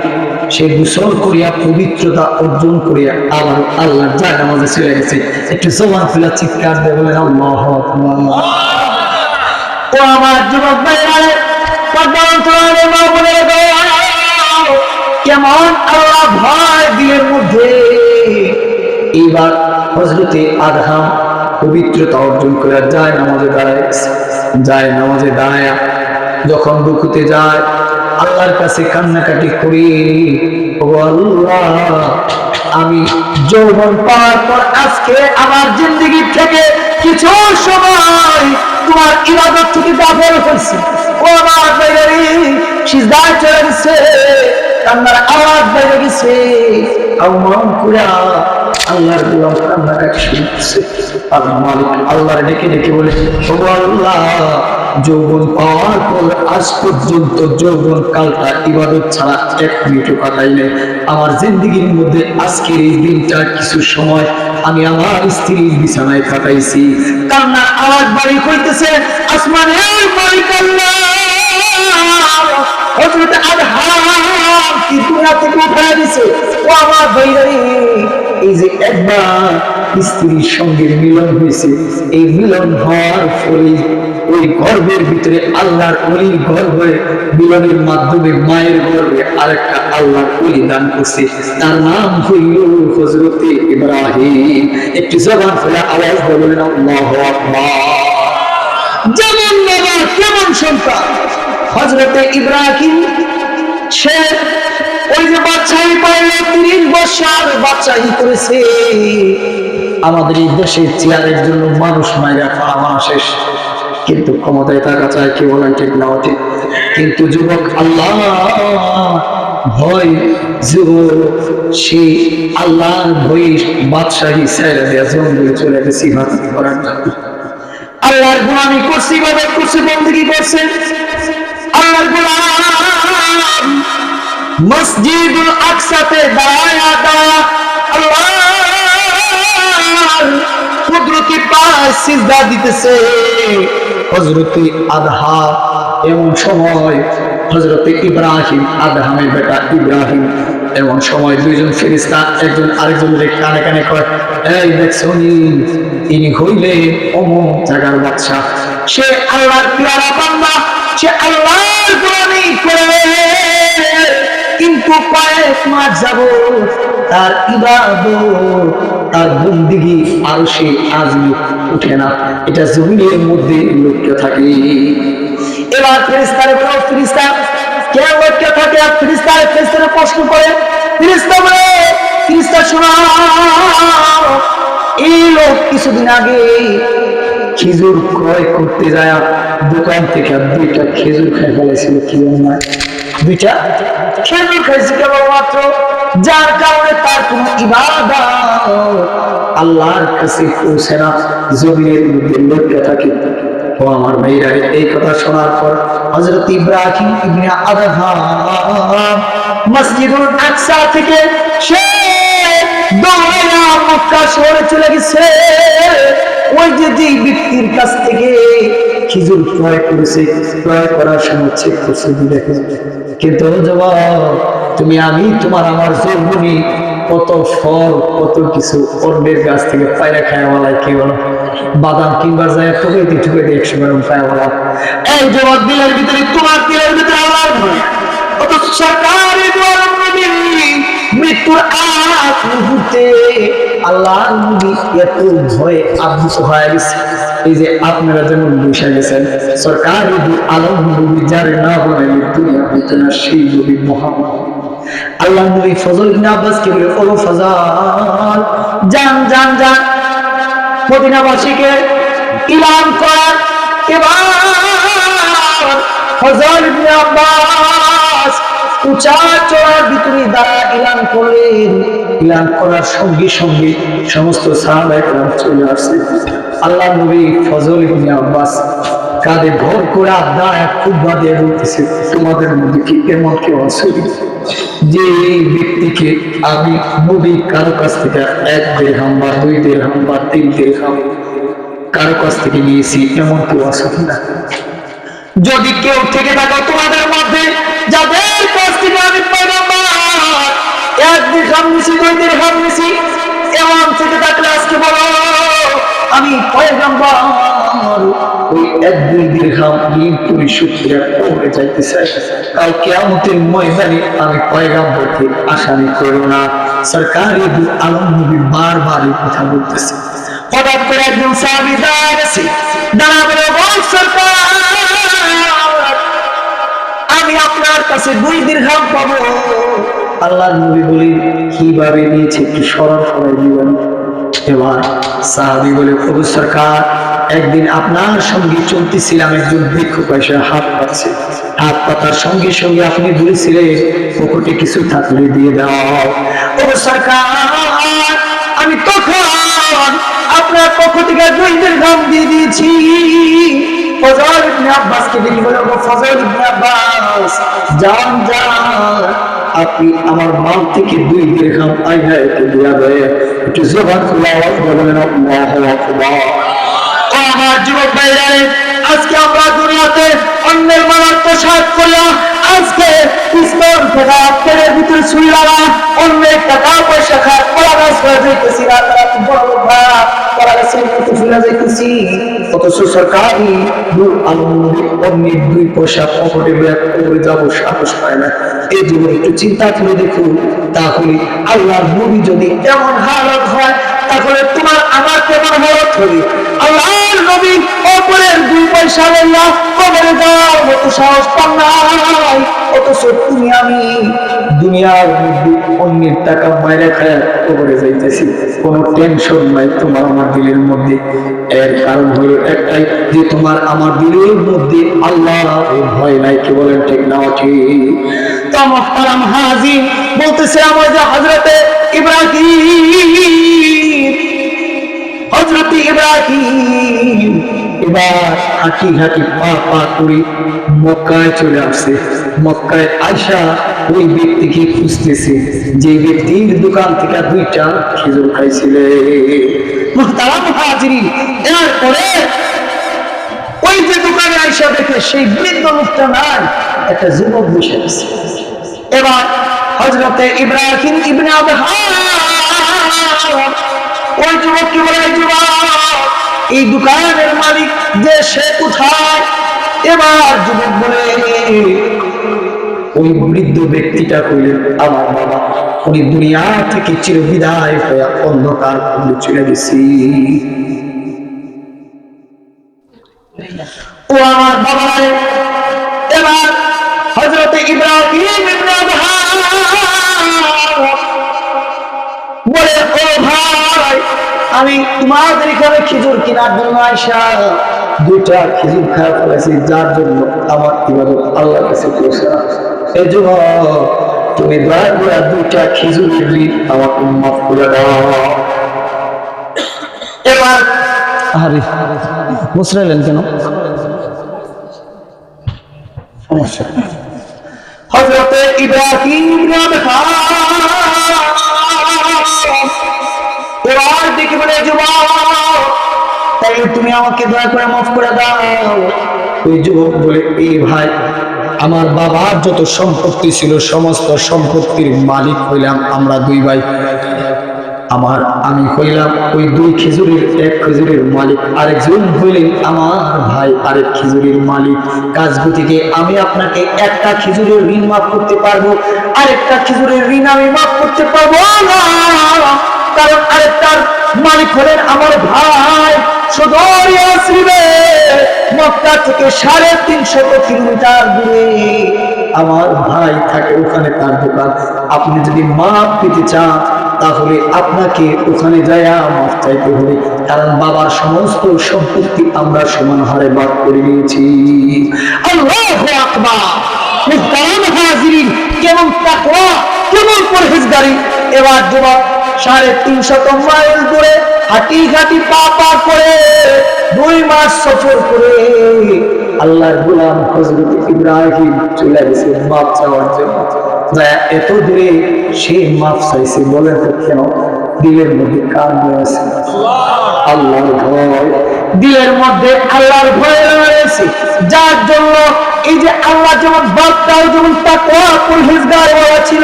সে গোসল করিয়া পবিত্রতা অর্জন করিয়া আবার আল্লাহর জায়নামাজে চলে গেছে। একটু জবান খুলে চিৎকার দিয়ে বলেন আল্লাহু আকবার। ও আমার যুবক ভাইরা, কেমন আল্লাহ ভয় দিলের মধ্যে। এইবার হযরতে আদহাম পবিত্রতা অর্জন করে যায় নামাজে দাঁড়ায়, যায় নামাজে দাঁড়ায় যখন রুকুতে যায় আল্লাহর কাছে কান্নাকাটি করি, ও আল্লাহ, আমি যৌবন পাওয়ার পর আজকে আমার জিন্দেগি থেকে কিছু সময় তোমার ইবাদত থেকে গাফেল হয়েছি। ও আমার ভাইরে, সিজদায় চলে গেছে, কান্নার আওয়াজ বেড়ে গেছে। আল্লাহ কুরা আল্লাহর গোলাম কান্নাকাটি শুরু করছে। আর মালিক আল্লাহর ডেকে ডেকে বলে, ও আল্লাহ, যৌবন পাওয়ার পর আজ পর্যন্ত যৌবন কালটা ইবাদত ছাড়া 1 মিনিটও কাটাই নাই। আমার জিন্দেগির মধ্যে আজকের এই দিনটা কিছু সময় আমি আমার স্ত্রীর বিছানায় কাটাইছি। কান্নার আওয়াজ বাড়ি হইতেছে, আসমানের মালিক আল্লাহ হযরত আদহাম কি দুনিয়া থেকে উঠায় দিছে। ও আমার ভাইরা, এই যে একবার স্ত্রীর সঙ্গে মিলন হয়েছে, এই মিলন হওয়ার ফলে ওই গর্ভের ভিতরে আল্লাহর ওলির গর্ভে মিলনের মাধ্যমে মায়ের গর্ভে আরেকটা আল্লাহর ওলি দান করছে, তার নাম হইল হযরতে ইব্রাহিম। একটি জবান ফেলে আওয়াজ বললেন আল্লাহু আকবার। যেমন বাবা কেমন সন্তান হযরতে ইব্রাহিম, সে ওই যে বাচ্চাই পাইলো 30 বছর বাচ্চাই করেছে। আমাদের এই দেশে চেয়ারের জন্য মানুষ মাইরা খাওয়া শেষ, কিন্তু ক্ষমতায় থাকা চায়, কি বলেন ঠিক না ঠিক? কিন্তু যুবক আল্লাহ ভয়, যুবক সে আল্লাহর ভয় বাদশাহী ছেড়ে দেয়া জঙ্গলে চলে গেছে ইবাদত করার জন্য। আল্লাহর গোলামি করছে, ইবাদত করছে, বন্দেগী করছে। আল্লাহর গোলাম মসজিদুল আকসাতে দাঁড়ায়া দাঁড়া আল্লাহর কুদরতি পায়ে সিজদা দিতেছে। হযরতে আদহা, এমন সময় হযরতে ইব্রাহিম, আদহামের বেটা ইব্রাহিম, এমন সময় দুইজন ফেরেশতা একজন আরেকজনের কানে কানে কয়, এই দেখছো ইনি হইলে অমুক জায়গার বাদশা, সে আল্লাহর পেয়ারা বান্দা, সে আল্লাহর গোলামি করে, কিন্তু কয়েক মাস যাবত তার ইবাদত, তার বন্দেগী আরশে আজমি উঠে না, এটা জমিনের মধ্যে লক্ষ্য থাকে। এবার ফেরেশতারে বলো, ফেরেশতা কেন লক্ষ্য থাকে? আর ফেরেশতারে প্রশ্ন করে, ফেরেশতা বলে, ফেরেশতা শোনাও, এই লোক কিছুদিন আগে খেজুর ক্রয় করতে যায় দোকান থেকে 2টা খেজুর খাই ফেলেছিল। কি নয়, 2টা খেজুর খাইছে কেবলমাত্র, যার কারণে তার কোন ইবাদত আল্লাহর কাছে পৌঁছে না, জমিনের মধ্যে লক্ষ্য থাকে। ও আমার ভাইরা, এই কথা শোনার পর হযরত ইব্রাহিম ইবনে আদহাম মসজিদুল আকসা থেকে সে দৌড়াইয়া মক্কা শহরে চলে গেছে। ওই যে ব্যক্তির কাছ থেকে খেজুর ক্রয় করেছে, ক্রয় করার সময় চেক করছে দেখে, কিন্তু জবাব তুমি আমি তোমার আমার যৌবনী কত ফল কত কিছু অন্যের গাছ থেকে পায়রা খায়াওয়ালায় কি বলো, বাদাম কিংবা যায় ঠুকাইতে 100 গ্রাম খায়াওয়ালা, এই জবাব দিলের ভিতরে, তোমার দিলের ভিতরে আল্লাহর ভয়। অত সরকারি মৃত্যুর আগ মুহূর্তে আল্লাহর নবী এত ভয়ে আবৃত হয়ে গেছে। এই যে আপনারা যেমন বসে গেছেন, সরকারি আলম নবী যার না বলে দুনিয়া হইতো না, সেই নবী মুহাম্মদ। আল্লাহ নবী ফজল ইবনে আব্বাসকে বলে, ও ফজল, যান যান যান মদিনাবাসীকে ইলান করার। এবার ফজল ইবনে আব্বাস উঁচা চড়ার ভিতরে দাঁড়া ইলান করলেন। ইলান করার সঙ্গে সঙ্গে সমস্ত সাহাবায়ে কেরাম চলে আসছে। আল্লাহ নবী ফজল ইবনে আব্বাস কাঁধে ভর করে দাঁড়ায় খুব বাদে বলতেছে, তোমাদের মধ্যে কি এমন কেউ আছে যে এই ব্যক্তিকে আমি নবী কারো কাছ থেকে 1 দিরহাম বা 2 দিরহাম বা 3 দিরহাম কারো কাছ থেকে নিয়েছি, এমন কেউ আছে কিনা? যদি কেউ থেকে থাকো তোমাদের মধ্যে, যাদের কাছ থেকে আমি পয়গম্বর 1 দিরহাম নিছি, 2 দিরহাম নিছি, এমন থেকে থাকলে আজকে বলো আমি পয়গম্বর ওই 1-2 দিরহাম ঋণ পরিশোধ করে কবরে যাইতে চাই। কাল কিয়ামতের ময়দানে আমি পয়গম্বরকে আসামি করব না। সরকারি দু আলম নবী বারবার এই কথা বলতেছে। হঠাৎ করে একজন সাহাবী দাঁড়াছে, দাঁড়া বলে, ও সরকার, আমি আপনার কাছে 2 দিরহাম পাবো। আল্লাহর নবী বলে, কিভাবে নিয়েছে একটু স্মরণ করাই দিবেন। এবার সাহাবী বলে, ও সরকার, একদিন আপনার সঙ্গে চলতেছিলাম, একজন ভিক্ষুক এসে হাত পাচ্ছে, হাত পাতার সঙ্গে সঙ্গে আপনি বলেছিলেন পকেটে কিছু থাকলে দিয়ে দাও। ও সরকার, আমি তখন আপনার পক্ষ থেকে 2 দিরহাম দিয়ে দিয়েছি। ফজল ইবনে আব্বাসকে বলি, বলো ফজল ইবনে আব্বাস, যান যান, আপনি আমার মাল থেকে 2 দিরহাম আইনা একে দিয়া দেয়। একটু জবান খুলে আওয়াজ বলেন আল্লাহু আকবার। ও আমার যুবক ভাইরা, আজকে আমরা দুনিয়াতে অন্যের মালার প্রসাদ করিয়া আজকে ইসলাম থেকে আপনাদের ভিতরে ছুরি লাগা, অন্যের টাকা পয়সা খায় কলা গাছ হয়ে যাইতেছি না, তারা খুব বড় লোক ভাই, কলা গাছের মতো ফুলে যাইতেছি। অথচ সরকারি অন্যের 2 পয়সা পকেটে ব্যাগ করে যাবো সাহস পায় না। এই জন্য একটু চিন্তা করে দেখুন, তাহলে আল্লাহর নবী যদি এমন হালত হয়, তাহলে তোমার আমার কেমন হালত হবে? আল্লাহর নবী অপরের 2 পয়সা লইয়া কবরে যাওয়ার মতো সাহস পান নাই, অথচ তুমি আমি দুনিয়ার মধ্যে অন্যের টাকা মাইরে খায় কবরে যাইতেছি, কোনো টেনশন নাই তোমার আমার দিলের মধ্যে। এর কারণ হলো একটাই, যে তোমার আমার দিলের মধ্যে আল্লাহর ভয় নাই। কি বলেন ঠিক না ঠিক? তো মুহতারাম হাজির, বলতেছে আমার যে হযরতে ইব্রাহিম এবার হাঁটি হাঁটি পা পা করে মক্কায় চলে আসছে। মক্কায় আয়সা ওই ব্যক্তিকে খুঁজতেছে যে ব্যক্তির দোকান থেকে 2টা খেজুর খাইছিলে। মুহতারাম হাজিরিন, এরপরে ওই যে দোকানে আয়সা দেখে সেই বৃদ্ধ লোকটা নাই, একটা যুবক বসে আছে। এবার হযরতে ইব্রাহিম ইবনে আদহাম ওই যুবককে বলে, যুবক এই দোকানের মালিক যে সে কোথায়? এবার যুবক বলে, ওই বৃদ্ধ ব্যক্তিটা কইলেন, আমার বাবা, উনি দুনিয়া থেকে চিরবিদায় হয়ে অন্ধকার করে চলে গেছি। ও আমার বাবা। এবার হযরতে ইব্রাহিম ইবনে আদহাম বলে, ও ভাই, আমি তোমাদের এখানে খেজুর কেনার জন্য আয়সা 2টা খেজুর খাওয়া ফেলেছি, যার জন্য আমার ইবাদত আল্লাহর কাছে পৌঁছে না। এই জন্য তুমি দয়া করে 2টা খেজুরের ঋণ আমাকে মাফ করে দাও। এবার আরে মুসরাইলেন কেন? সমস্যা। হযরতে ইব্রাহিম ইবনে আদহাম এবার দেখে বলে, যুবক তাইলে তুমি আমাকে দয়া করে মাফ করে দাও। ওই যুবক বলে, এই ভাই, আমার বাবার যত সম্পত্তি ছিল সমস্ত সম্পত্তির মালিক হইলাম আমরা 2 ভাই। আমি হইলাম ওই 2 খেজুরের 1 খেজুরের মালিক, আরেকজন হইলেন আমার ভাই আরেক খেজুরের মালিক। কাজগুতিকে আমি আপনাকে একটা খেজুরের ঋণ মাফ করতে পারবো, আরেকটা খেজুরের ঋণ আমি মাফ করতে পারবো না, কারণ আরেকটার মালিক হলেন আমার ভাই। সুদূর ইয়াসরিবে মক্কা থেকে 350 কিলোমিটার দূরে আমার ভাই থাকে, ওখানে তার দোকান। আপনি যদি মাফ পেতে চান তাহলে আপনাকে ওখানে যায়া মাফ চাইতে হবে, কারণ বাবার সমস্ত সম্পত্তি আমরা সমান হারে ভাগ করে নিয়েছি। আল্লাহু আকবার। মুহতারাম হাজিরিন, কেমন তাকওয়া, কেমন পরহেজগারি। এবার যুবক 350 মাইল দূরে হাঁটি হাঁটি পা পা করে 2 মাস সফর করে আল্লাহর গোলাম হযরত ইব্রাহিম চলে গেছে মাফ চাওয়ার জন্য। এত দূরে সে মাফ চাইছে, বলেন তো কেন? দিলের মধ্যে কার ভয় আছে? আল্লাহর ভয়। দিলের মধ্যে আল্লাহর ভয় রয়েছে, যার জন্য এই যে আল্লাহ যেমন বাপটাও যেমন তাকওয়া পরহেজগার ওয়ালা ছিল,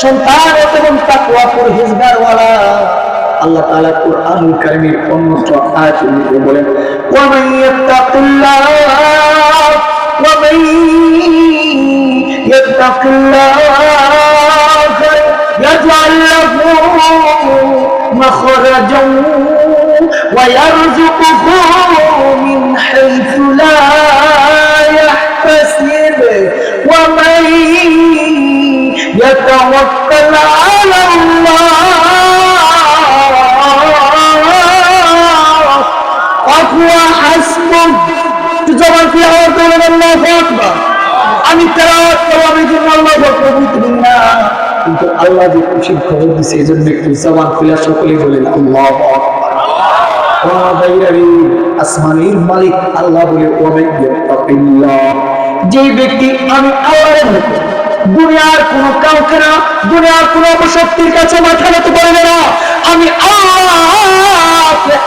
সন্তানও তেমন তাকওয়া পরহেজগার ওয়ালা। আল্লাহ তাআলা কুরআনুল কারীমের অন্যত্র আয়াতের মধ্যে বলেন, ওয়া মান ইয়াত্তাকিল্লাহ ওয়া মান ইয়াত্তাকিল্লাহ ইয়াজআল লাহু মাখরাজান ওয়া ইয়ারযুকুহু মিন হাইথু লা ইয়াহতাসিব ওয়া মান ইয়াতাওয়াক্কাল আলাল্লাহ আমি তেলাওয়াত করলাম এই জন্য আল্লাহ বলতেন না, কিন্তু আল্লাহ যে খুশির খবর দিচ্ছে এই জন্য একটু জবান খুলে সকলেই বলেন আল্লাহু আকবার। আসমানের মালিক আল্লাহ বলে, যে ব্যক্তি আমি আল্লাহর ভয় করি, দুনিয়ার কোন কাউকে না, দুনিয়ার কোন অপশক্তির কাছে মাথা নত করবে না। আমি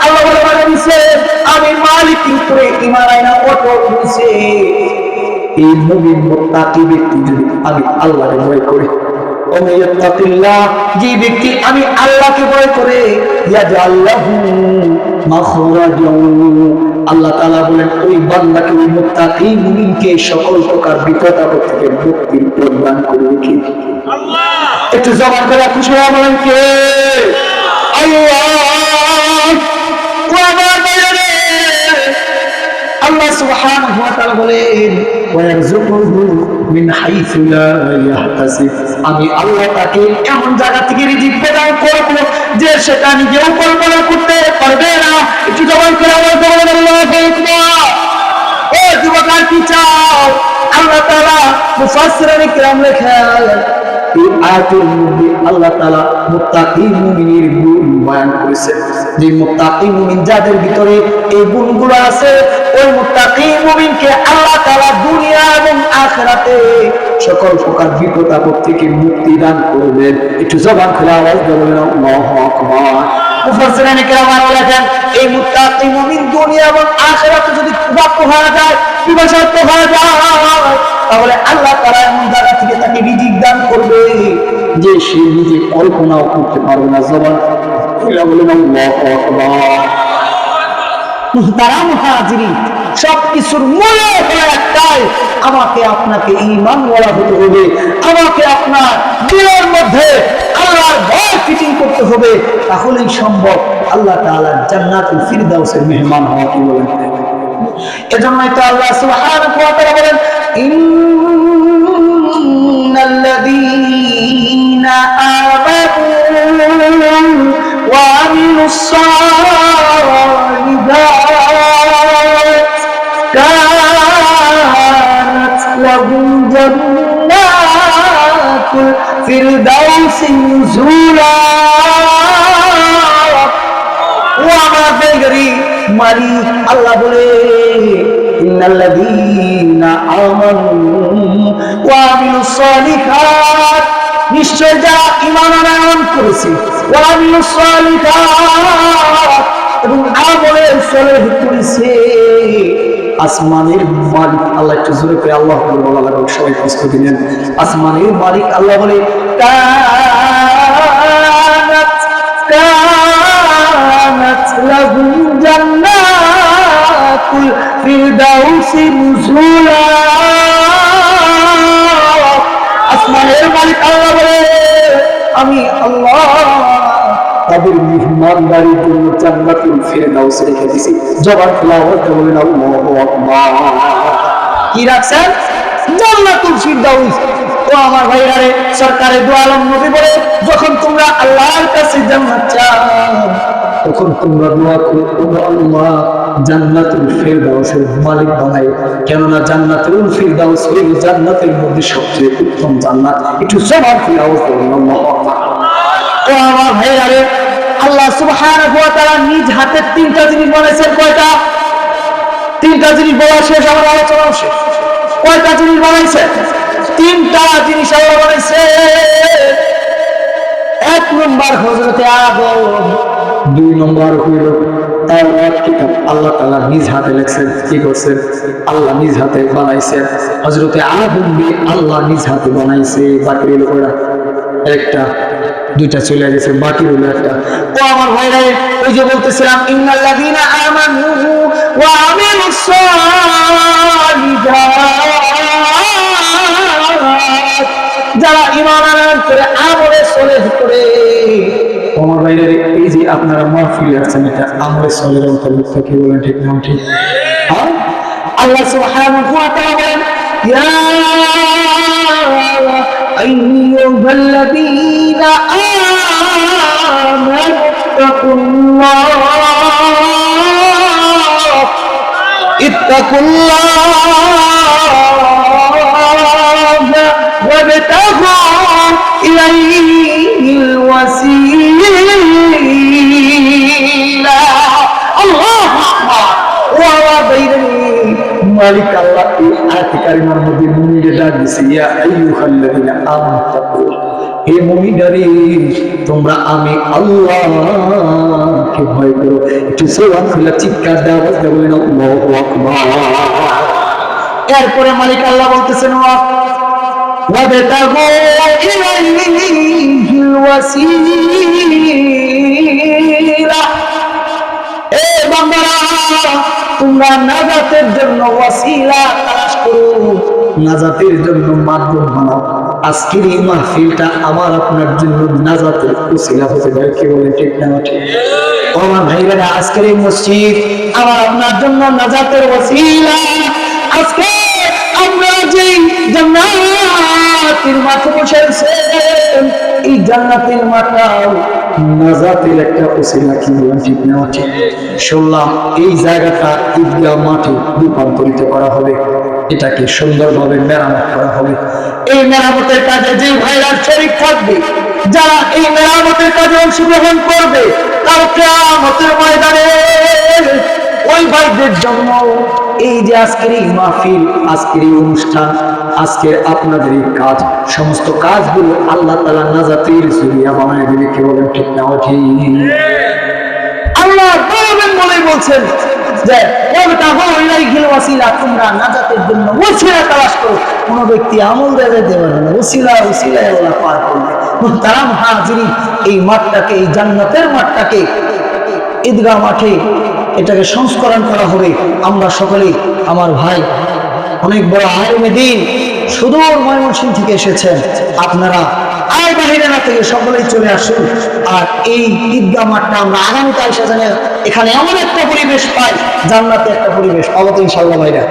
আল্লাহ বলে দিছে, আমি মালিকের উপরে ঈমান আনা অটল রয়েছে। এই মুমিন মুত্তাকি ব্যক্তি যদি আমি আল্লাহর ভয় করি, ওমাইয়াত্তাকিল্লাহ, যে ব্যক্তি আমি আল্লাহকে ভয় করে, ইয়াজআল লাহু মাখরাজান, আল্লাহ তাআলা বলেন ওই বান্দাকে, ওই মুত্তাকি মুমিনকে সকল প্রকার বিপদ আপদ থেকে মুক্তি প্রদান করবে কি আল্লাহ। একটু জবান করে খুশি হয়ে বলেন কে? আল্লাহ। আল্লাহ সুবহানাহু ওয়া তাআলা বলেন ওয়ারযুকুহু মিন হাইসু লা ইয়াহতাসিব, আমি আল্লাহ তাকে এমন জায়গা থেকে রিজিক প্রদান করব যে সেটা নিজেও কল্পনা করতে পারবে না। একটু জবান করে আল্লাহু আকবার। ও যুবক, আর কি চাও? আল্লাহ তাআলা মুফাসসিরিনে কিরাম লেখেন এই আয়াতের মধ্যে আল্লাহ তাআলা মুত্তাকি মুমিনের গুণ বয়ান করেছেন, যে মুত্তাকি মুমিন যাদের ভিতরে এই গুণগুলো আছে, ওই মুত্তাকি মুমিনকে আল্লাহ তাআলা দুনিয়া এবং আখিরাতে সকল প্রকার বিপদ আপদ থেকে মুক্তি দান করবেন। একটু জবান খুলে আওয়াজ দিয়ে বলেন আল্লাহু আকবার। মুফাসসিরিনে কিরাম লেখেন এই মুত্তাকি মুমিন দুনিয়া এবং আখিরাতে যদি ক্ষুধার্ত হয়ে যায়, পিপাসার্ত হয়ে যায়, তাহলে আল্লাহ তাআলা এমন জায়গা থেকে তাকে রিজিক দান করবে যে সে নিজে কল্পনাও করতে পারবে না। জবান খুলে বলেন আল্লাহু আকবার। মুহতারাম হাজিরিন, সবকিছুর মূল হলো একটাই, আমাকে আপনাকে ঈমানওয়ালা হতে হবে, আমাকে আপনার দিলের মধ্যে আল্লাহর ভয় ফিটিং করতে হবে, তাহলেই সম্ভব আল্লাহ তাআলার জান্নাতুল ফিরদাউসের মেহমান হওয়া। কি বলেন? এজন্যই তো আল্লাহ সুবহানাহু ওয়া তাআলা বলেন ইন্নাল্লাযীনা আমানু ওয়া আমিলুস সালিহাত কানাত লাহুম জান্নাতুল ফিরদাউসি নুজুলা। ও আমার বেগরি মালিক আল্লাহ বলে ইন্নাল্লাযীনা আমানু ওয়া আমিলুস সালিহাত, নিশ্চয় যারা ঈমান আনয়ন করেছে, ওয়া আমিলুস সালিহাত এবং আমলে সালেহ করেছে, আসমানের মালিক আল্লাহ, একটু জোরে করে আল্লাহু আকবার বলা লাগবে, সবাই প্রস্তুতি নেন। আসমানের মালিক আল্লাহ বলে কানাত লাহুম জান্নাতুল ফিরদাউসি নুজুলা। আসমানের মালিক আল্লাহ বলে আমি আল্লাহ তাদের মেহমানদারির জন্য জান্নাতুল ফিরদাউস রেখে দিয়েছি। জবান খোলা আওয়াজ দিয়ে বলেন আল্লাহু আকবার। কি রাখছেন? জান্নাতুল ফিরদাউস। ও আমার ভাইরা রে, সরকারে দু আলম নবী বলে যখন তোমরা আল্লাহর কাছে জান্নাত চাও, তখন তোমরা দোয়া করো আল্লাহ জান্নাতুল ফিরদাউসের মালিক বানাই, কেননা জান্নাতুল ফিরদাউস হলো জান্নাতের মধ্যে সবচেয়ে উত্তম জান্নাত। একটু জবান খুলে আওয়াজ দিয়ে বলেন আল্লাহু আকবার। ও আমার ভাইরা রে, আল্লাহ সুবহানাহু ওয়া তাআলা নিজ হাতে তিনটা জিনিস বানাইছেন। কয়টা? তিনটা জিনিস বলা শেষ, আমার আলোচনা শেষ। কয়টা জিনিস বানাইছে? তিনটা জিনিস আল্লাহ বানাইছে। এক নম্বর হযরতে আদম, দুই নম্বর হইল তাওরাত কিতাব, আল্লাহ তাআলা নিজ হাতে লিখছেন। কি করছেন? আল্লাহ নিজ হাতে বানাইছেন। হযরতে আদম কে আল্লাহ নিজ হাতে বানাইছে। বাকি রইল কয়টা? একটা, দুইটা চলে গেছে, বাকি রইল একটা। ও আমার ভাইরা, ওই যে বলতেছিলাম ইন্নাল্লাযীনা আমানু ওয়া আমিলুস সালিহাত, যারা ঈমান আনয়ন করে আমলে সালেহ করে। আমার ভাইরা, এই যে আপনারা মাহফিলে আছেন, এটা আমলে সালেহের অন্তর্ভুক্ত। কি বলেন? ঠিক না? ঠিক। আল্লাহ সুবহানাহু ওয়া তাআলা বলেন ইয়া আইয়ুহাল্লাযীনা আমানু ইত্তাকুল্লাহ ওয়াবতাগু ইলাইহিল ওয়াসিলা। আল্লাহু আকবার। ওয়া মালিক আল্লাহ এই আয়াতে কারিমার মধ্যে মুমিনদের ডাক দিয়েছে, ইয়া আইয়ুহাল্লাযীনা আমানু তাকুল্লাহ, হে মুমিনরা তোমরা আমি আল্লাহকে ভয় করো। একটু জবান খুলে চিৎকার দেওয়া আওয়াজ দিয়ে বলেন আল্লাহু আকবার। এরপরে মালিক আল্লাহ বলতেছেন ওয়াবতাগু ইলাইহিল ওয়াসিলা। এ বান্দারা, তোমরা নাজাতের জন্য ওয়াসিলা তালাশ করো, নাজাতের জন্য মাধ্যম বানাও। আজকের এই মাহফিলটা আমার আপনার জন্য নাজাতের ওসিলা হতে পারে। কি বলেন, ঠিক না ঠিক? ও আমার ভাইরা, আজকের এই মসজিদ আমার আপনার জন্য নাজাতের ওসিলা। আজকে আমরা যে জান্নাতের মাঠে বসে আছি, এই জান্নাতের মাঠটাও নাজাতের একটা ওসিলা। কি বলেন, ঠিক না ঠিক? শুনলাম এই জায়গাটা ঈদগাহ মাঠে রূপান্তরিত করা হবে, এটাকে সুন্দরভাবে মেরামত করা হবে। এই মেরামতের কাজে যে ভাইরা শরীক থাকবে, যারা এই মেরামতের কাজে অংশগ্রহণ করবে, তার কিয়ামতের ময়দানে ওই ভাইদের জন্য এই যে আজকের এই মাহফিল, আজকের এই অনুষ্ঠান, আজকের আপনাদের এই কাজ, সমস্ত কাজগুলো আল্লাহ তাআলা নাজাতের জরিয়া বানায় দিবে। কি বলেন, ঠিক না ঠিক? আল্লাহ বলবেন বলেই বলছেন যে ওয়াবতাগু ইলাইহিল ওয়াসিলা, তোমরা নাজাতের জন্য ওসিলা তালাশ করো। কোন ব্যক্তি আমল দিয়ে যেতে পারবে না, ওসিলায় আল্লাহ পার করবে। মুহতারাম হাজিরিন, এই মাঠটাকে, এই জান্নাতের মাঠটাকে ঈদগাহ মাঠে এটাকে সংস্করণ করা হবে। আমরা সকলেই, আমার ভাই অনেক বড় আলেমে দ্বীন সুদূর ময়মনসিংহ থেকে এসেছেন, আপনারা আর বাহিরা থেকে সকলেই চলে আসুন। আর এই ঈদগাহ মাঠটা আমরা আগামীকাল সাজানো, এখানে এমন একটা পরিবেশ পাই, জান্নাতে একটা পরিবেশ পাবো তো ইনশাআল্লাহ ভাইরা।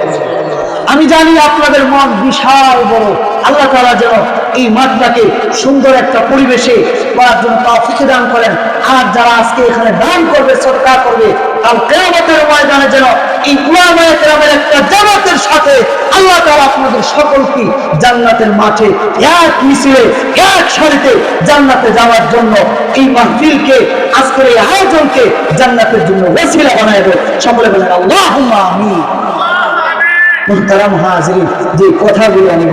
আমি জানি আপনাদের মন বিশাল বড়। আল্লাহ তাআলা যেন এই মাঠটাকে সুন্দর একটা পরিবেশে করার জন্য তৌফিক দান করেন। আর যারা আজকে এখানে দান করবে, সদকা করবে, কাল কিয়ামতের ময়দানে যেন এই উলামায়ে কেরামের একটা জামাতের সাথে আল্লাহ তাআলা আপনাদের সকলকে জান্নাতের মাঠে এক মিছিলে, এক সারিতে জান্নাতে যাওয়ার জন্য এই মাহফিলকে, আজকের এই আয়োজনকে জান্নাতের জন্য ওসিলা বানায় দেন। সকলে বলেন আল্লাহুম্মা আমিন। মুহতারাম হাজিরিন, যে কথাগুলো আমি